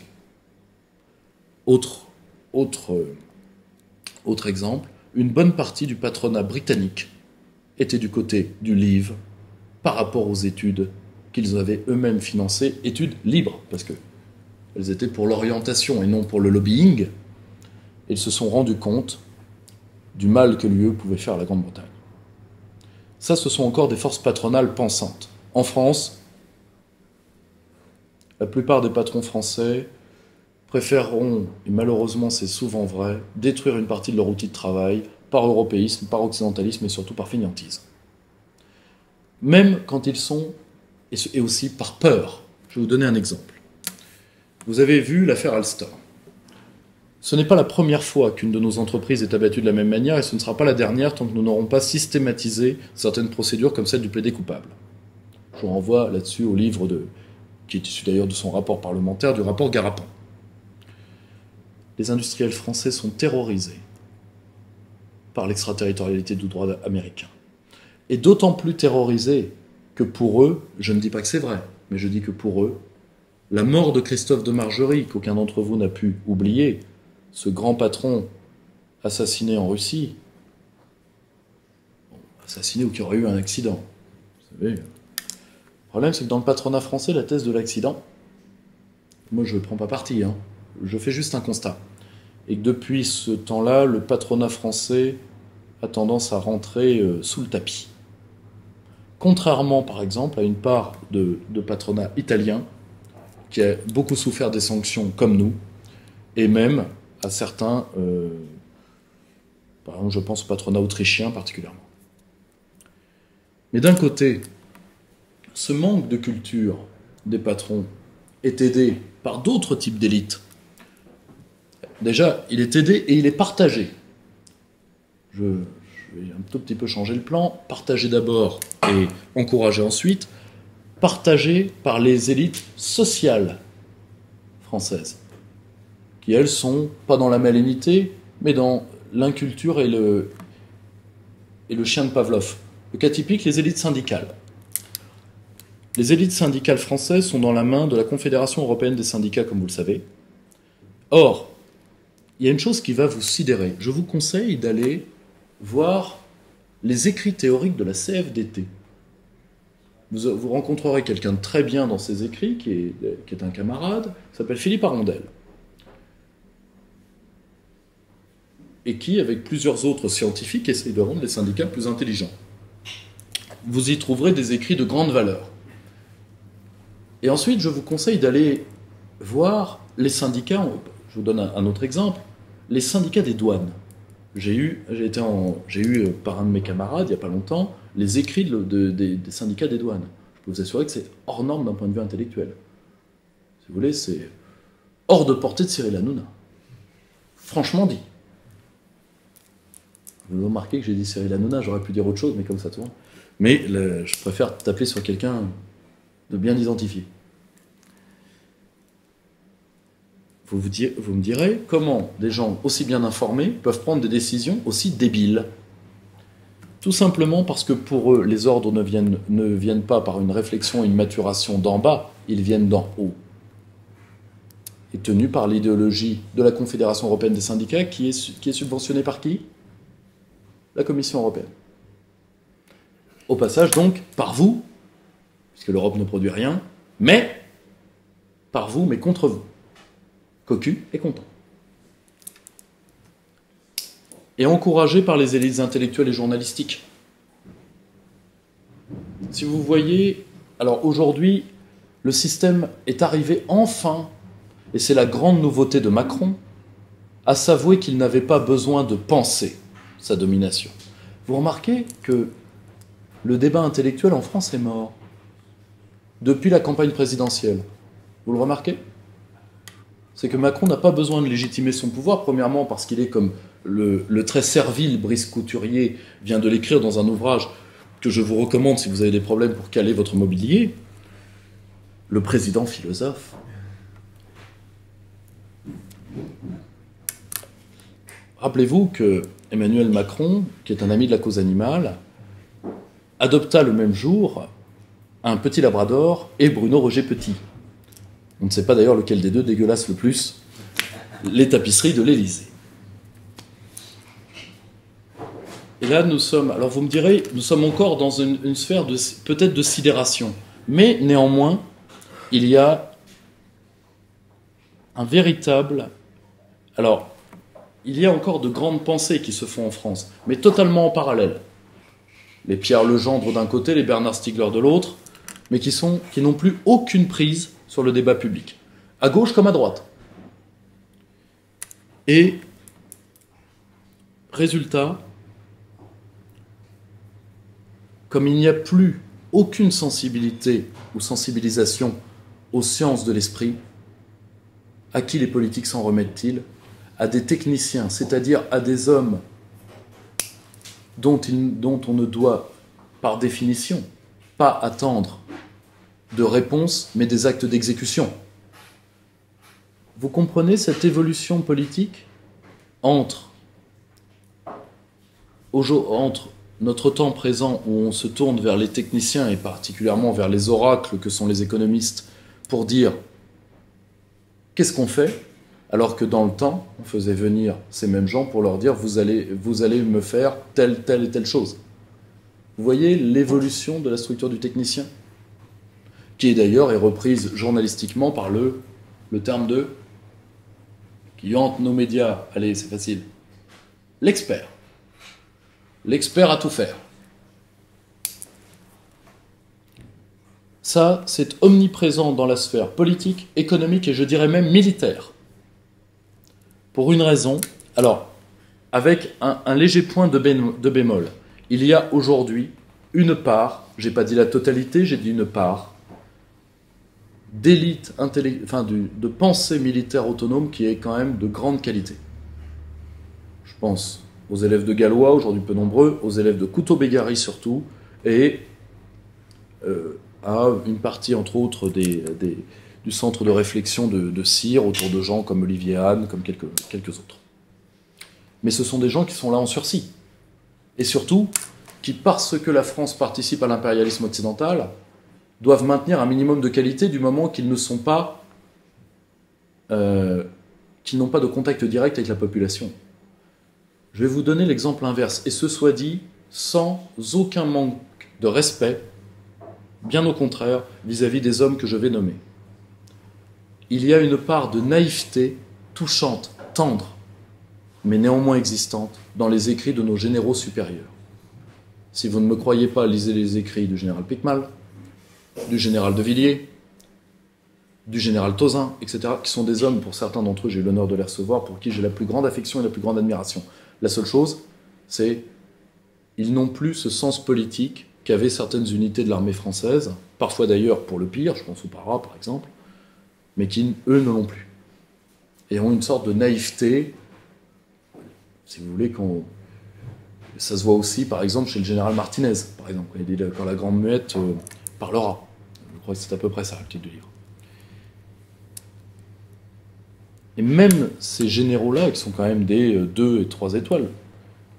Autre exemple, une bonne partie du patronat britannique était du côté du livre par rapport aux études qu'ils avaient eux-mêmes financées, études libres, parce qu'elles étaient pour l'orientation et non pour le lobbying. Ils se sont rendus compte du mal que l'UE pouvait faire à la Grande-Bretagne. Ça, ce sont encore des forces patronales pensantes. En France, la plupart des patrons français préféreront, et malheureusement c'est souvent vrai, détruire une partie de leur outil de travail par européisme, par occidentalisme et surtout par fainéantise. Même quand ils sont, et aussi par peur. Je vais vous donner un exemple. Vous avez vu l'affaire Alstom. Ce n'est pas la première fois qu'une de nos entreprises est abattue de la même manière et ce ne sera pas la dernière tant que nous n'aurons pas systématisé certaines procédures comme celle du plaidé coupable. Je vous renvoie là-dessus au livre qui est issu d'ailleurs de son rapport parlementaire, du rapport Garapin. Les industriels français sont terrorisés par l'extraterritorialité du droit américain. Et d'autant plus terrorisés que pour eux, je ne dis pas que c'est vrai, mais je dis que pour eux, la mort de Christophe de Margerie, qu'aucun d'entre vous n'a pu oublier, ce grand patron assassiné en Russie, assassiné ou qui aurait eu un accident. Vous savez, le problème, c'est que dans le patronat français, la thèse de l'accident, moi je ne prends pas parti, je fais juste un constat. Et que depuis ce temps-là, le patronat français a tendance à rentrer sous le tapis. Contrairement, par exemple, à une part de patronat italien, qui a beaucoup souffert des sanctions comme nous, et même à certains, par exemple, je pense au patronat autrichien particulièrement. Mais d'un côté, ce manque de culture des patrons est aidé par d'autres types d'élites. Déjà, il est aidé et il est partagé. Je vais un tout petit peu changer le plan. Partagé d'abord et encouragé ensuite. Partagé par les élites sociales françaises, qui elles sont pas dans la malignité, mais dans l'inculture et le chien de Pavlov. Le cas typique, les élites syndicales. Les élites syndicales françaises sont dans la main de la Confédération européenne des syndicats, comme vous le savez. Or, il y a une chose qui va vous sidérer. Je vous conseille d'aller voir les écrits théoriques de la CFDT. Vous rencontrerez quelqu'un de très bien dans ses écrits, qui est un camarade, qui s'appelle Philippe Arondel. Et qui, avec plusieurs autres scientifiques, essaye de rendre les syndicats plus intelligents. Vous y trouverez des écrits de grande valeur. Et ensuite, je vous conseille d'aller voir les syndicats, je vous donne un autre exemple, les syndicats des douanes. J'ai eu par un de mes camarades, il n'y a pas longtemps, les écrits des syndicats des douanes. Je peux vous assurer que c'est hors norme d'un point de vue intellectuel. Si vous voulez, c'est hors de portée de Cyril Hanouna. Franchement dit. Vous remarquez que j'ai dit Cyril Hanouna, j'aurais pu dire autre chose, mais comme ça tourne. Mais je préfère taper sur quelqu'un de bien identifié. Vous me direz comment des gens aussi bien informés peuvent prendre des décisions aussi débiles. Tout simplement parce que pour eux, les ordres ne viennent pas par une réflexion et une maturation d'en bas, ils viennent d'en haut. Et tenus par l'idéologie de la Confédération européenne des syndicats, qui est subventionnée par qui? La Commission européenne. Au passage, donc, par vous, puisque l'Europe ne produit rien, mais par vous, mais contre vous. Cocu est content. Et encouragé par les élites intellectuelles et journalistiques. Si vous voyez, alors aujourd'hui, le système est arrivé enfin, et c'est la grande nouveauté de Macron, à s'avouer qu'il n'avait pas besoin de penser sa domination. Vous remarquez que le débat intellectuel en France est mort depuis la campagne présidentielle. Vous le remarquez ? C'est que Macron n'a pas besoin de légitimer son pouvoir, premièrement parce qu'il est comme le très servile Brice Couturier vient de l'écrire dans un ouvrage que je vous recommande si vous avez des problèmes pour caler votre mobilier, le président philosophe. Rappelez-vous que Emmanuel Macron, qui est un ami de la cause animale, adopta le même jour un petit labrador et Bruno Roger Petit. On ne sait pas d'ailleurs lequel des deux dégueulasse le plus, les tapisseries de l'Élysée. Et là, nous sommes, alors vous me direz, nous sommes encore dans une sphère peut-être de sidération. Mais néanmoins, il y a un véritable... Alors, il y a encore de grandes pensées qui se font en France, mais totalement en parallèle. Les Pierre Legendre d'un côté, les Bernard Stiegler de l'autre, mais qui n'ont plus aucune prise sur le débat public, à gauche comme à droite. Et, résultat, comme il n'y a plus aucune sensibilité ou sensibilisation aux sciences de l'esprit, à qui les politiques s'en remettent-ils? À des techniciens, c'est-à-dire à des hommes dont on ne doit, par définition, pas attendre de réponse, mais des actes d'exécution. Vous comprenez cette évolution politique entre notre temps présent où on se tourne vers les techniciens et particulièrement vers les oracles que sont les économistes pour dire qu'est-ce qu'on fait, alors que dans le temps, on faisait venir ces mêmes gens pour leur dire vous allez me faire telle et telle chose. Vous voyez l'évolution de la structure du technicien, qui d'ailleurs est reprise journalistiquement par le terme de qui hante nos médias. Allez, c'est facile. L'expert. L'expert à tout faire. Ça, c'est omniprésent dans la sphère politique, économique et je dirais même militaire. Pour une raison, alors, avec un léger point de bémol. Il y a aujourd'hui une part, j'ai pas dit la totalité, j'ai dit une part, d'élite, de pensée militaire autonome qui est quand même de grande qualité. Je pense aux élèves de Gallois, aujourd'hui peu nombreux, aux élèves de Couteau-Bégary surtout, et à une partie, entre autres, du centre de réflexion de CIR, autour de gens comme Olivier Hahn, comme quelques autres. Mais ce sont des gens qui sont là en sursis. Et surtout, qui, parce que la France participe à l'impérialisme occidental, doivent maintenir un minimum de qualité du moment qu'ils ne sont pas... qu'ils n'ont pas de contact direct avec la population. Je vais vous donner l'exemple inverse, et ce soit dit sans aucun manque de respect, bien au contraire, vis-à-vis des hommes que je vais nommer. Il y a une part de naïveté touchante, tendre, mais néanmoins existante, dans les écrits de nos généraux supérieurs. Si vous ne me croyez pas, lisez les écrits du général Picmal, du général de Villiers, du général Tauzin, etc., qui sont des hommes, pour certains d'entre eux, j'ai eu l'honneur de les recevoir, pour qui j'ai la plus grande affection et la plus grande admiration. La seule chose, c'est qu'ils n'ont plus ce sens politique qu'avaient certaines unités de l'armée française, parfois d'ailleurs pour le pire, je pense aux paras par exemple, mais qui, eux, ne l'ont plus. Et ont une sorte de naïveté, si vous voulez, Ça se voit aussi, par exemple, chez le général Martinez, par exemple, quand il dit quand la grande muette parlera. Je crois que c'est à peu près ça, le titre du livre. Et même ces généraux-là, qui sont quand même des 2 et 3 étoiles,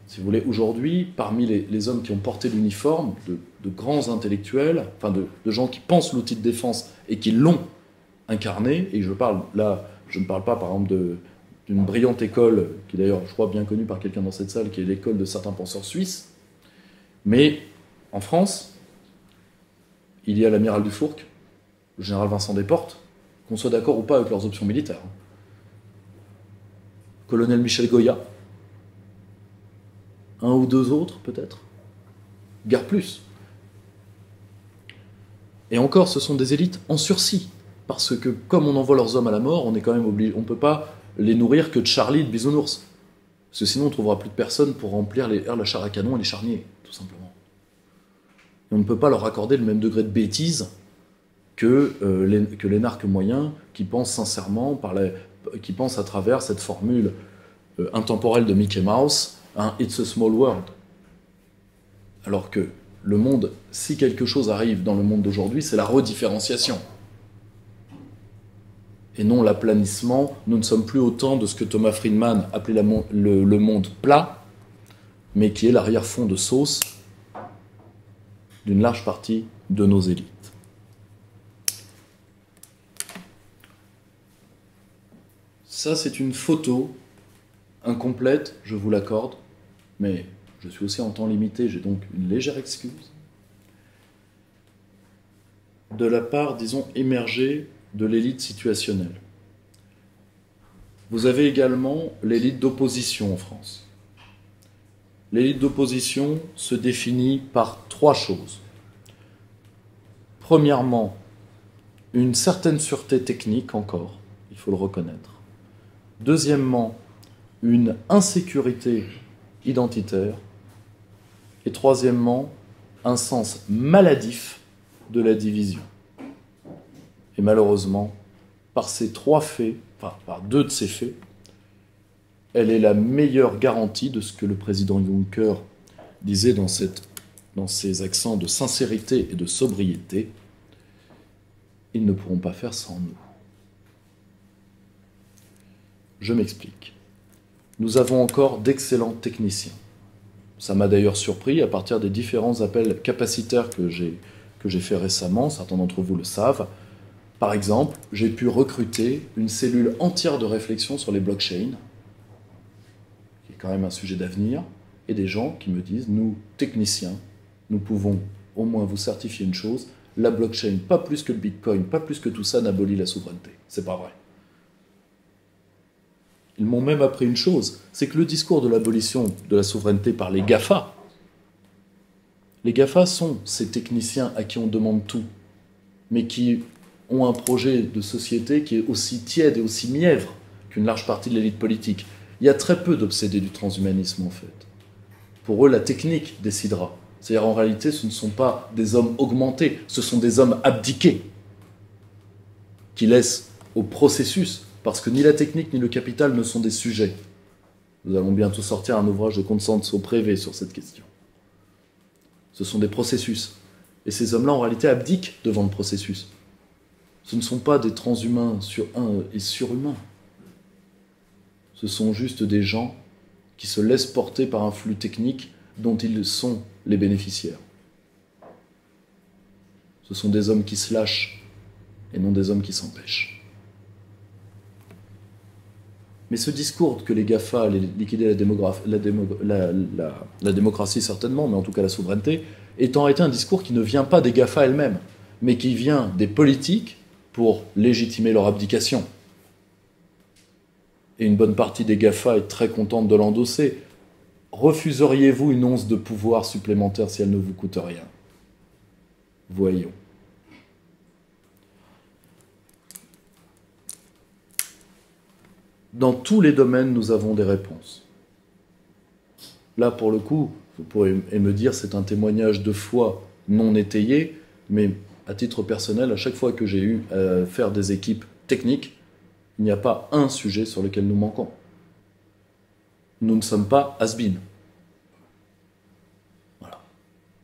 si vous voulez, aujourd'hui, parmi les hommes qui ont porté l'uniforme, de grands intellectuels, enfin de gens qui pensent l'outil de défense et qui l'ont incarné, et je ne parle pas, par exemple, d'une brillante école, qui d'ailleurs, je crois, bien connue par quelqu'un dans cette salle, qui est l'école de certains penseurs suisses, mais en France, il y a l'amiral Dufourcq, le général Vincent Desportes, qu'on soit d'accord ou pas avec leurs options militaires. Colonel Michel Goya, un ou 2 autres peut-être, guère plus. Et encore, ce sont des élites en sursis, parce que comme on envoie leurs hommes à la mort, on est quand même obligé, on ne peut pas les nourrir que de Charlie et de Bisounours, parce que sinon on ne trouvera plus de personnes pour remplir la char à canon et les charniers, tout simplement. Et on ne peut pas leur accorder le même degré de bêtise que l'énarque moyen qui pense sincèrement, qui pense à travers cette formule intemporelle de Mickey Mouse, It's a small world. Alors que le monde, si quelque chose arrive dans le monde d'aujourd'hui, c'est la redifférenciation. Et non l'aplanissement. Nous ne sommes plus au temps de ce que Thomas Friedman appelait le monde plat, mais qui est l'arrière-fond de sauce d'une large partie de nos élites. Ça, c'est une photo incomplète, je vous l'accorde, mais je suis aussi en temps limité, j'ai donc une légère excuse, de la part, disons, émergée de l'élite situationnelle. Vous avez également l'élite d'opposition en France. L'élite d'opposition se définit par 3 choses. Premièrement, une certaine sûreté technique encore, il faut le reconnaître. Deuxièmement, une insécurité identitaire. Et troisièmement, un sens maladif de la division. Et malheureusement, par ces 3 faits, enfin par 2 de ces faits, elle est la meilleure garantie de ce que le président Juncker disait dans ses accents de sincérité et de sobriété. Ils ne pourront pas faire sans nous. Je m'explique. Nous avons encore d'excellents techniciens. Ça m'a d'ailleurs surpris à partir des différents appels capacitaires que j'ai fait récemment, certains d'entre vous le savent. Par exemple, j'ai pu recruter une cellule entière de réflexion sur les blockchains, qui est quand même un sujet d'avenir, et des gens qui me disent, nous, techniciens, nous pouvons au moins vous certifier une chose, la blockchain, pas plus que le bitcoin, pas plus que tout ça, n'abolit la souveraineté. C'est pas vrai. Ils m'ont même appris une chose, c'est que le discours de l'abolition de la souveraineté par les GAFA sont ces techniciens à qui on demande tout, mais qui ont un projet de société qui est aussi tiède et aussi mièvre qu'une large partie de l'élite politique. Il y a très peu d'obsédés du transhumanisme, en fait. Pour eux, la technique décidera. C'est-à-dire, en réalité, ce ne sont pas des hommes augmentés, ce sont des hommes abdiqués, qui laissent au processus, parce que ni la technique ni le capital ne sont des sujets. Nous allons bientôt sortir un ouvrage de Constanzo Preve sur cette question. Ce sont des processus. Et ces hommes-là, en réalité, abdiquent devant le processus. Ce ne sont pas des transhumains et surhumains. Ce sont juste des gens qui se laissent porter par un flux technique dont ils sont les bénéficiaires. Ce sont des hommes qui se lâchent et non des hommes qui s'empêchent. Mais ce discours que les GAFA allaient liquider la démocratie certainement, mais en tout cas la souveraineté, est en réalité un discours qui ne vient pas des GAFA elles-mêmes, mais qui vient des politiques pour légitimer leur abdication. Et une bonne partie des GAFA est très contente de l'endosser. Refuseriez-vous une once de pouvoir supplémentaire si elle ne vous coûte rien? Voyons. Dans tous les domaines, nous avons des réponses. Là, pour le coup, vous pourrez me dire c'est un témoignage de foi non étayé, mais à titre personnel, à chaque fois que j'ai eu à faire des équipes techniques, il n'y a pas un sujet sur lequel nous manquons. Nous ne sommes pas has-been.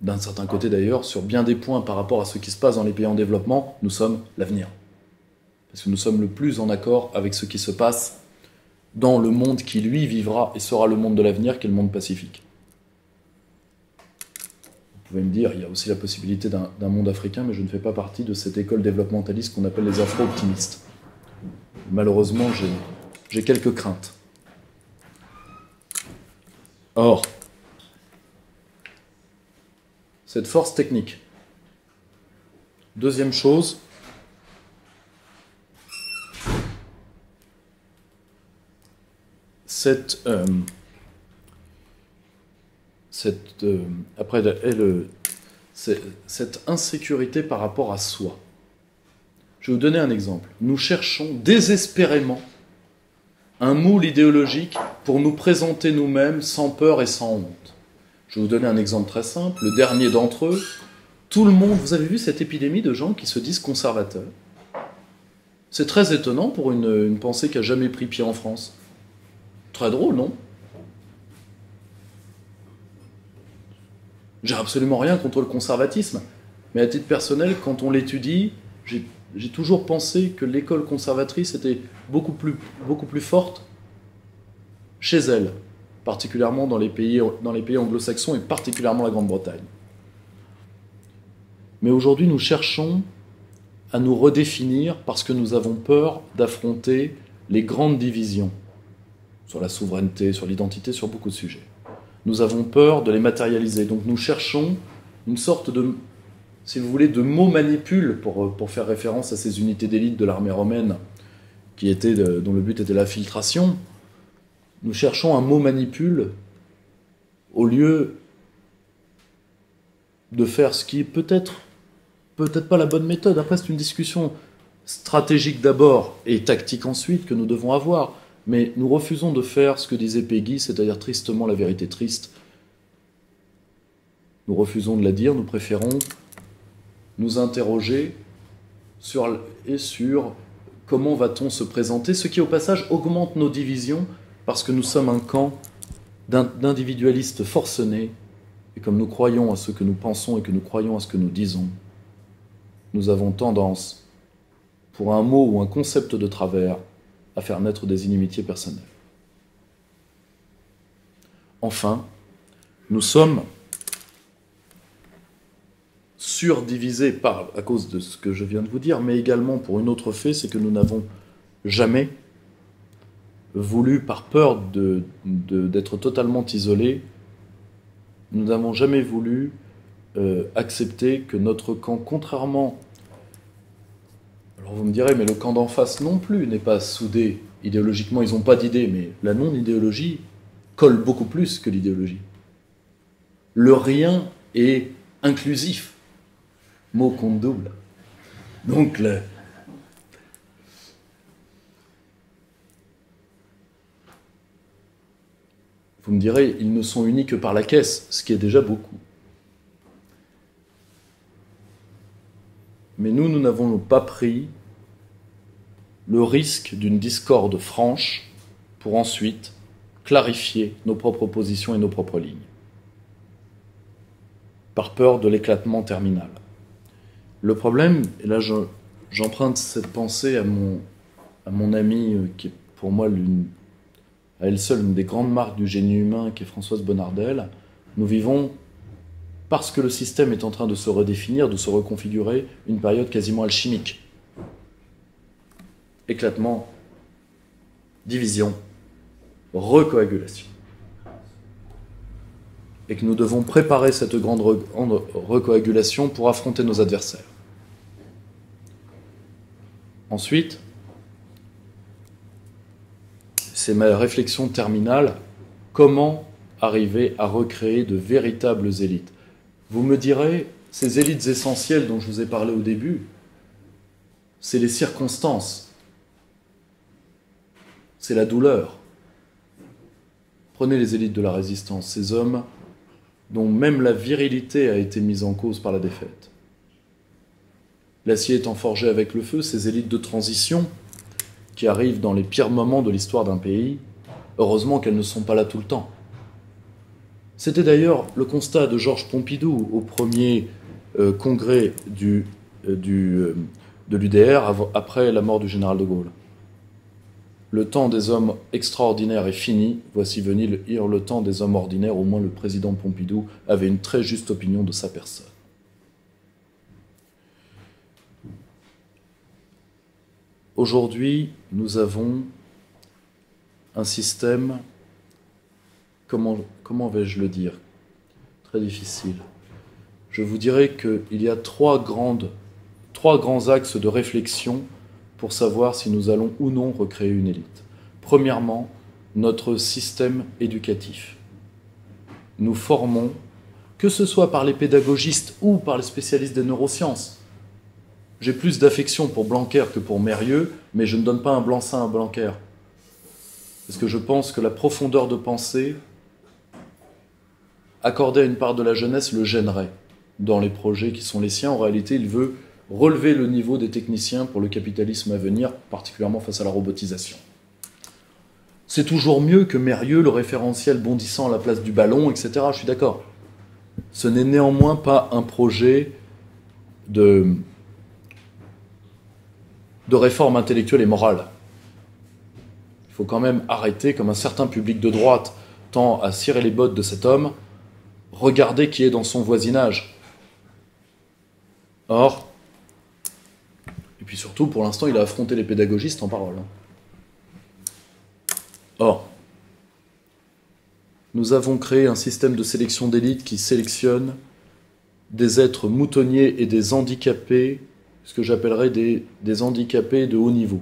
d'un certain côté d'ailleurs, sur bien des points par rapport à ce qui se passe dans les pays en développement, nous sommes l'avenir. Parce que nous sommes le plus en accord avec ce qui se passe dans le monde qui, lui, vivra et sera le monde de l'avenir, qui est le monde pacifique. Vous pouvez me dire, il y a aussi la possibilité d'un monde africain, mais je ne fais pas partie de cette école développementaliste qu'on appelle les afro-optimistes. Malheureusement, j'ai quelques craintes. Or, cette force technique. Deuxième chose, cette insécurité par rapport à soi. Je vais vous donner un exemple. Nous cherchons désespérément un moule idéologique pour nous présenter nous-mêmes sans peur et sans honte. Je vais vous donner un exemple très simple. Le dernier d'entre eux, tout le monde, vous avez vu cette épidémie de gens qui se disent conservateurs. C'est très étonnant pour une pensée qui n'a jamais pris pied en France. Très drôle, non? J'ai absolument rien contre le conservatisme, mais à titre personnel, quand on l'étudie, j'ai toujours pensé que l'école conservatrice était beaucoup plus forte chez elle, particulièrement dans les pays anglo-saxons et particulièrement la Grande-Bretagne. Mais aujourd'hui, nous cherchons à nous redéfinir parce que nous avons peur d'affronter les grandes divisions sur la souveraineté, sur l'identité, sur beaucoup de sujets. Nous avons peur de les matérialiser. Donc nous cherchons une sorte de, si vous voulez, de mot manipule pour faire référence à ces unités d'élite de l'armée romaine dont le but était la filtration. Nous cherchons un mot manipule au lieu de faire ce qui est peut-être pas la bonne méthode. Après, c'est une discussion stratégique d'abord et tactique ensuite que nous devons avoir. Mais nous refusons de faire ce que disait Peggy, c'est-à-dire tristement la vérité triste. Nous refusons de la dire, nous préférons nous interroger sur comment va-t-on se présenter, ce qui au passage augmente nos divisions, parce que nous sommes un camp d'individualistes forcenés, et comme nous croyons à ce que nous pensons et que nous croyons à ce que nous disons, nous avons tendance, pour un mot ou un concept de travers, à faire naître des inimitiés personnelles. Enfin, nous sommes surdivisés à cause de ce que je viens de vous dire, mais également pour une autre fait, c'est que nous n'avons jamais voulu, par peur d'être totalement isolés, nous n'avons jamais voulu accepter que notre camp, contrairement... Alors vous me direz, mais le camp d'en face non plus n'est pas soudé. Idéologiquement, ils n'ont pas d'idée, mais la non-idéologie colle beaucoup plus que l'idéologie. Le rien est inclusif. Mot compte double. Donc, vous me direz, ils ne sont unis que par la caisse, ce qui est déjà beaucoup. Mais nous n'avons pas pris le risque d'une discorde franche pour ensuite clarifier nos propres positions et nos propres lignes, par peur de l'éclatement terminal. Le problème, et là j'emprunte cette pensée à mon ami, qui est pour moi à elle seule une des grandes marques du génie humain, qui est Françoise Bonnardel. Nous vivons, parce que le système est en train de se redéfinir, de se reconfigurer, une période quasiment alchimique. Éclatement, division, recoagulation. Et que nous devons préparer cette grande recoagulation pour affronter nos adversaires. Ensuite, c'est ma réflexion terminale, comment arriver à recréer de véritables élites. Vous me direz, ces élites essentielles dont je vous ai parlé au début, c'est les circonstances, c'est la douleur. Prenez les élites de la résistance, ces hommes dont même la virilité a été mise en cause par la défaite. L'acier étant forgé avec le feu, ces élites de transition qui arrivent dans les pires moments de l'histoire d'un pays, heureusement qu'elles ne sont pas là tout le temps. C'était d'ailleurs le constat de Georges Pompidou au premier congrès de l'UDR après la mort du général de Gaulle. Le temps des hommes extraordinaires est fini, voici venir le temps des hommes ordinaires. Au moins le président Pompidou avait une très juste opinion de sa personne. Aujourd'hui, nous avons un système, comment vais-je le dire, très difficile. Je vous dirais qu'il y a trois grands axes de réflexion pour savoir si nous allons ou non recréer une élite. Premièrement, notre système éducatif. Nous formons, que ce soit par les pédagogistes ou par les spécialistes des neurosciences. J'ai plus d'affection pour Blanquer que pour Mérieux, mais je ne donne pas un blanc-seing à Blanquer. Parce que je pense que la profondeur de pensée accordée à une part de la jeunesse le gênerait dans les projets qui sont les siens. En réalité, il veut relever le niveau des techniciens pour le capitalisme à venir, particulièrement face à la robotisation. C'est toujours mieux que Mérieux, le référentiel bondissant à la place du ballon, etc. Je suis d'accord. Ce n'est néanmoins pas un projet de réforme intellectuelle et morale. Il faut quand même arrêter, comme un certain public de droite tend à cirer les bottes de cet homme, regarder qui est dans son voisinage. Or, et puis surtout, pour l'instant, il a affronté les pédagogistes en parole. Or, nous avons créé un système de sélection d'élite qui sélectionne des êtres moutonniers et des handicapés, ce que j'appellerais des handicapés de haut niveau.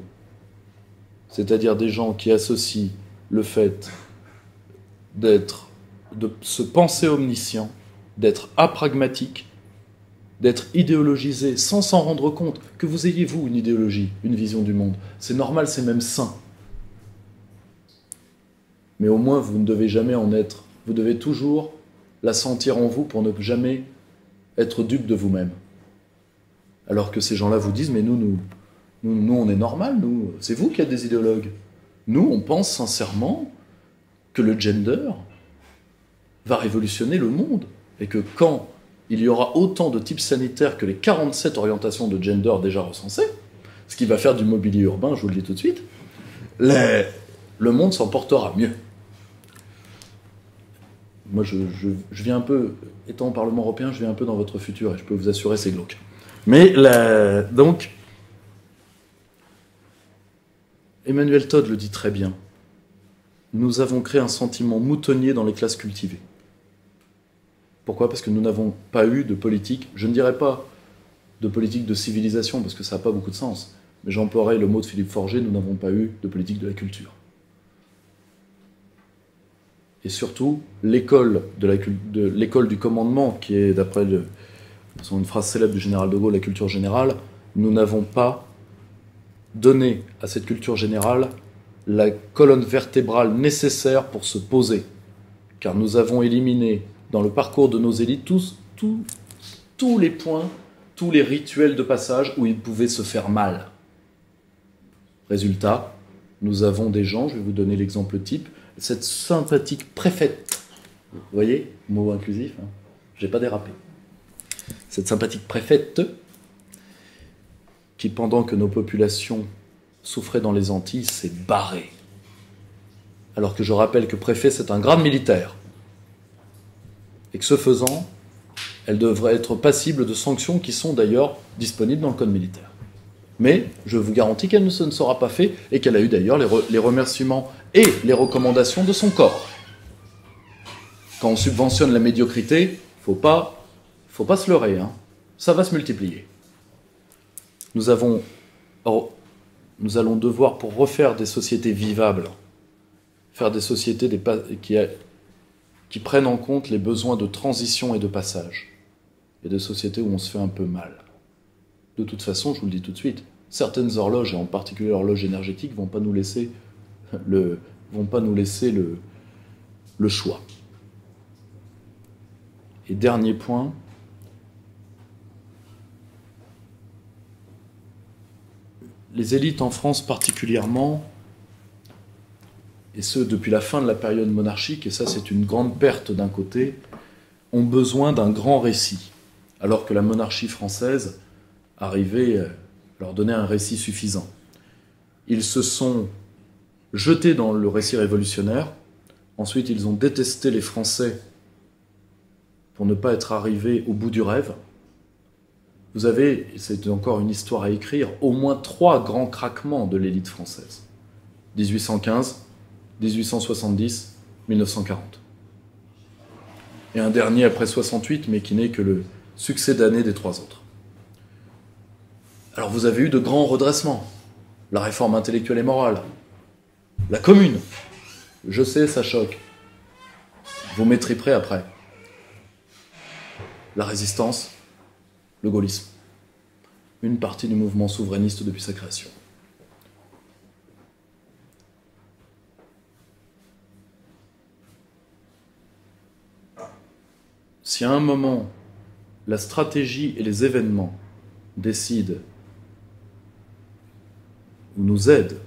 C'est-à-dire des gens qui associent le fait de se penser omniscient, d'être apragmatique, d'être idéologisé sans s'en rendre compte, que vous ayez, vous, une idéologie, une vision du monde. C'est normal, c'est même sain. Mais au moins, vous ne devez jamais en être. Vous devez toujours la sentir en vous pour ne jamais être dupe de vous-même. Alors que ces gens-là vous disent, mais nous, on est normal, nous. C'est vous qui êtes des idéologues. Nous, on pense sincèrement que le gender va révolutionner le monde. Et que quand il y aura autant de types sanitaires que les 47 orientations de gender déjà recensées, ce qui va faire du mobilier urbain, je vous le dis tout de suite, le monde s'en portera mieux. Moi, je viens un peu, étant au Parlement européen, je viens un peu dans votre futur et je peux vous assurer c'est glauque. Mais donc, Emmanuel Todd le dit très bien. Nous avons créé un sentiment moutonnier dans les classes cultivées. Pourquoi ? Parce que nous n'avons pas eu de politique, je ne dirais pas de politique de civilisation, parce que ça n'a pas beaucoup de sens, mais j'emploierai le mot de Philippe Forget, nous n'avons pas eu de politique de la culture. Et surtout, l'école du commandement, qui est, d'après une phrase célèbre du général de Gaulle, la culture générale, nous n'avons pas donné à cette culture générale la colonne vertébrale nécessaire pour se poser. Car nous avons éliminé, dans le parcours de nos élites, tous les points, tous les rituels de passage où ils pouvaient se faire mal. Résultat, nous avons des gens, je vais vous donner l'exemple type, cette sympathique préfète, vous voyez, mot inclusif, hein, j'ai pas dérapé. Cette sympathique préfète qui, pendant que nos populations souffraient dans les Antilles, s'est barrée. Alors que je rappelle que préfet, c'est un grade militaire. Et que ce faisant, elle devrait être passible de sanctions qui sont d'ailleurs disponibles dans le code militaire. Mais je vous garantis qu'elle ne sera pas fait et qu'elle a eu d'ailleurs les remerciements et les recommandations de son corps. Quand on subventionne la médiocrité, faut pas se leurrer, hein. Ça va se multiplier. Nous allons devoir, pour refaire des sociétés vivables, faire des sociétés qui prennent en compte les besoins de transition et de passage, et des sociétés où on se fait un peu mal. De toute façon, je vous le dis tout de suite, certaines horloges, et en particulier l'horloge énergétique, vont pas nous laisser le choix. Et dernier point, les élites en France particulièrement et ce depuis la fin de la période monarchique, et ça c'est une grande perte d'un côté, ont besoin d'un grand récit, alors que la monarchie française arrivait à leur donner un récit suffisant. Ils se sont jetés dans le récit révolutionnaire, ensuite ils ont détesté les Français pour ne pas être arrivés au bout du rêve. Vous avez, c'est encore une histoire à écrire, au moins 3 grands craquements de l'élite française. 1815, 1870, 1940. Et un dernier après 68, mais qui n'est que le succès d'année des 3 autres. Alors vous avez eu de grands redressements. La réforme intellectuelle et morale. La commune. Je sais, ça choque. Vous m'étriperez après. La résistance, le gaullisme. Une partie du mouvement souverainiste depuis sa création. Si à un moment, la stratégie et les événements décident ou nous aident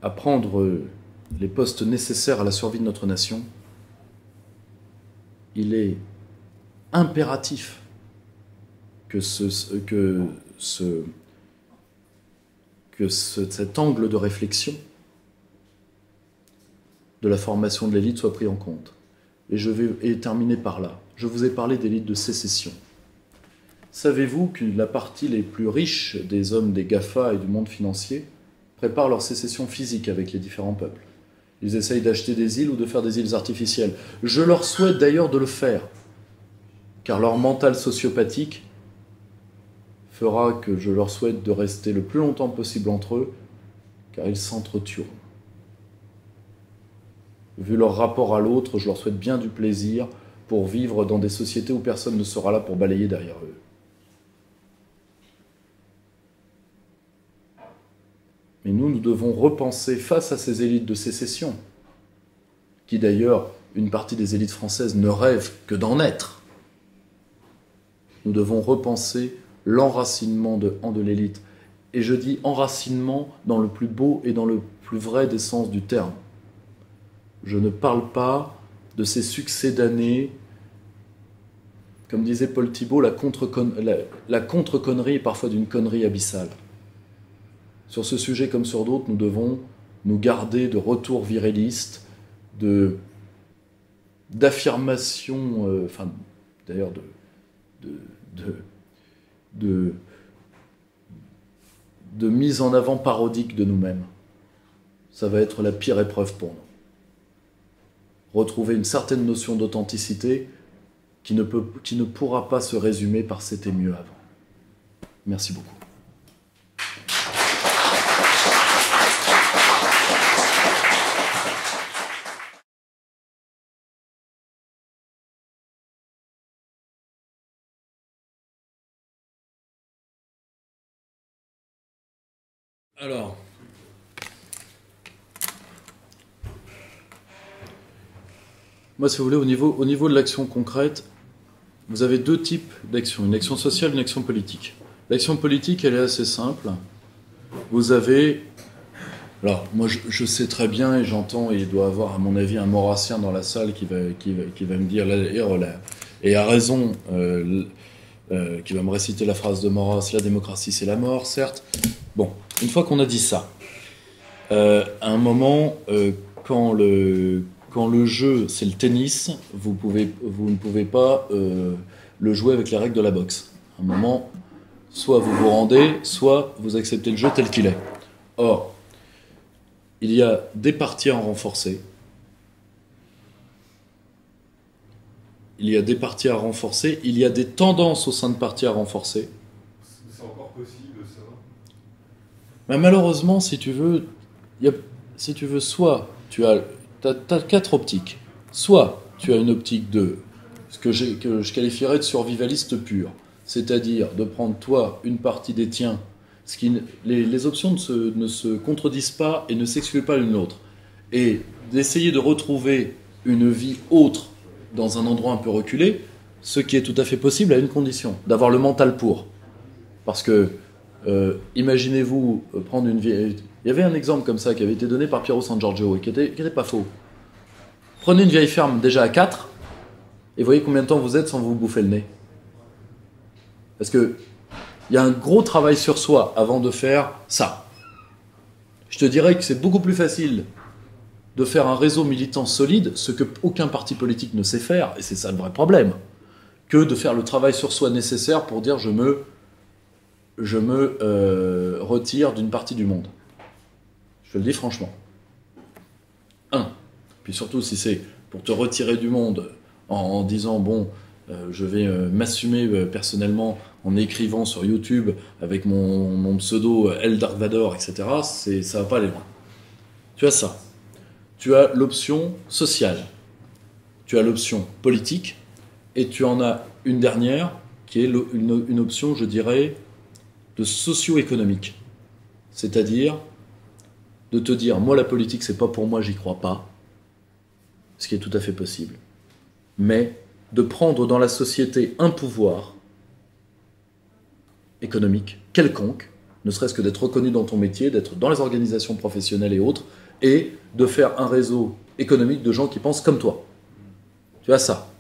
à prendre les postes nécessaires à la survie de notre nation, il est impératif que cet angle de réflexion de la formation de l'élite soit pris en compte. Et je vais terminer par là. Je vous ai parlé d'élite de sécession. Savez-vous que la partie les plus riches des hommes des GAFA et du monde financier préparent leur sécession physique avec les différents peuples? Ils essayent d'acheter des îles ou de faire des îles artificielles. Je leur souhaite d'ailleurs de le faire, car leur mental sociopathique fera que je leur souhaite de rester le plus longtemps possible entre eux, car ils s'entretueront. Vu leur rapport à l'autre, je leur souhaite bien du plaisir pour vivre dans des sociétés où personne ne sera là pour balayer derrière eux. Mais nous devons repenser face à ces élites de sécession, qui d'ailleurs, une partie des élites françaises ne rêvent que d'en être. Nous devons repenser l'enracinement de l'élite. Et je dis enracinement dans le plus beau et dans le plus vrai des sens du terme. Je ne parle pas de ces succès d'années. Comme disait Paul Thibault, la contre-connerie est parfois d'une connerie abyssale. Sur ce sujet comme sur d'autres, nous devons nous garder de retours virilistes, d'affirmations, d'ailleurs de mise en avant parodique de nous-mêmes. Ça va être la pire épreuve pour nous. Retrouver une certaine notion d'authenticité qui ne pourra pas se résumer par c'était mieux avant. Merci beaucoup. Alors, moi, si vous voulez, au niveau de l'action concrète, vous avez 2 types d'actions, une action sociale et une action politique. L'action politique, elle est assez simple. Vous avez... Alors, moi, je sais très bien, et j'entends, et il doit y avoir, à mon avis, un maurassien dans la salle qui va me dire, et a raison, qui va me réciter la phrase de Maurras, la démocratie, c'est la mort, certes. Bon, une fois qu'on a dit ça, à un moment, quand le jeu, c'est le tennis, vous ne pouvez pas le jouer avec les règles de la boxe. À un moment, soit vous vous rendez, soit vous acceptez le jeu tel qu'il est. Or, il y a des parties à renforcer. Il y a des parties à renforcer. Il y a des tendances au sein de parties à renforcer. C'est encore possible, ça? Mais malheureusement, si tu veux, soit tu as... T'as 4 optiques. Soit tu as une optique de ce que je qualifierais de survivaliste pur, c'est-à-dire de prendre toi une partie des tiens. Les options ne se contredisent pas et ne s'excluent pas l'une l'autre. Et d'essayer de retrouver une vie autre dans un endroit un peu reculé, ce qui est tout à fait possible à une condition, d'avoir le mental pour. Parce que, imaginez-vous prendre Il y avait un exemple comme ça qui avait été donné par Piero San Giorgio et qui était pas faux. Prenez une vieille ferme déjà à 4 et voyez combien de temps vous êtes sans vous bouffer le nez. Parce que il y a un gros travail sur soi avant de faire ça. Je te dirais que c'est beaucoup plus facile de faire un réseau militant solide, ce que aucun parti politique ne sait faire, et c'est ça le vrai problème, que de faire le travail sur soi nécessaire pour dire je me retire d'une partie du monde. Je te le dis franchement. Puis surtout si c'est pour te retirer du monde en disant bon, je vais m'assumer personnellement en écrivant sur YouTube avec mon pseudo El Dark Vador, etc., ça va pas aller loin. Tu as ça. Tu as l'option sociale. Tu as l'option politique. Et tu en as une dernière qui est une option, je dirais, de socio-économique. C'est-à-dire de te dire, moi la politique c'est pas pour moi, j'y crois pas. Ce qui est tout à fait possible. Mais de prendre dans la société un pouvoir économique quelconque, ne serait-ce que d'être reconnu dans ton métier, d'être dans les organisations professionnelles et autres, et de faire un réseau économique de gens qui pensent comme toi. Tu as ça.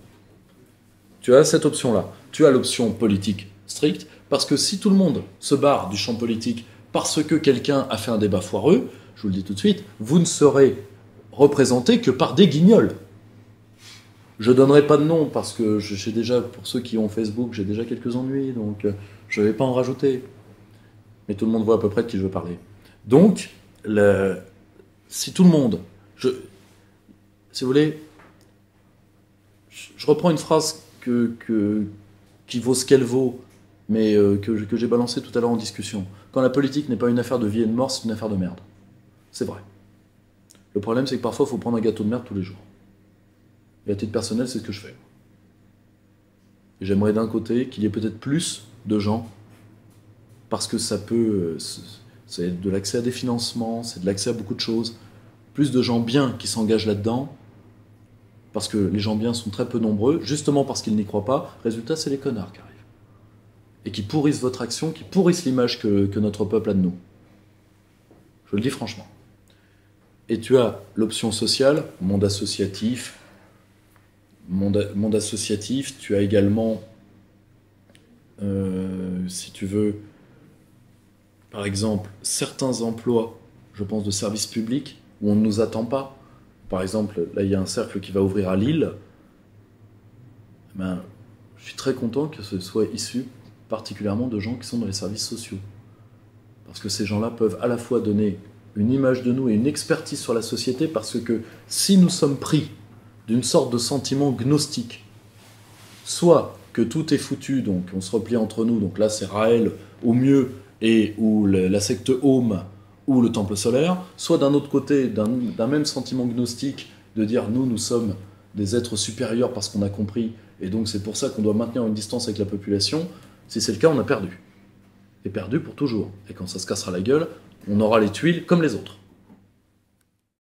Tu as cette option-là. Tu as l'option politique stricte, parce que si tout le monde se barre du champ politique parce que quelqu'un a fait un débat foireux, je vous le dis tout de suite, vous ne serez représenté que par des guignols. Je donnerai pas de nom parce que j'ai déjà, pour ceux qui ont Facebook, j'ai déjà quelques ennuis, donc je ne vais pas en rajouter. Mais tout le monde voit à peu près de qui je veux parler. Donc, si tout le monde, si vous voulez, je reprends une phrase qui vaut ce qu'elle vaut, mais que j'ai balancée tout à l'heure en discussion. Quand la politique n'est pas une affaire de vie et de mort, c'est une affaire de merde. C'est vrai. Le problème, c'est que parfois, il faut prendre un gâteau de merde tous les jours. Et à titre personnel, c'est ce que je fais. Et j'aimerais d'un côté qu'il y ait peut-être plus de gens, parce que ça peut... c'est de l'accès à des financements, c'est de l'accès à beaucoup de choses. Plus de gens bien qui s'engagent là-dedans, parce que les gens bien sont très peu nombreux, justement parce qu'ils n'y croient pas. Résultat, c'est les connards qui arrivent. Et qui pourrissent votre action, qui pourrissent l'image que notre peuple a de nous. Je le dis franchement. Et tu as l'option sociale, monde associatif, tu as également, si tu veux, par exemple, certains emplois, je pense, de services publics, où on ne nous attend pas. Par exemple, là, il y a un cercle qui va ouvrir à Lille. Ben, je suis très content que ce soit issu particulièrement de gens qui sont dans les services sociaux. Parce que ces gens-là peuvent à la fois donner une image de nous et une expertise sur la société, parce que si nous sommes pris d'une sorte de sentiment gnostique, soit que tout est foutu, donc on se replie entre nous, donc là c'est Raël au mieux, ou la secte Home, ou le temple solaire, soit d'un autre côté, d'un même sentiment gnostique, de dire nous sommes des êtres supérieurs parce qu'on a compris, et donc c'est pour ça qu'on doit maintenir une distance avec la population. Si c'est le cas, on a perdu. Et perdu pour toujours. Et quand ça se cassera la gueule, on aura les tuiles comme les autres.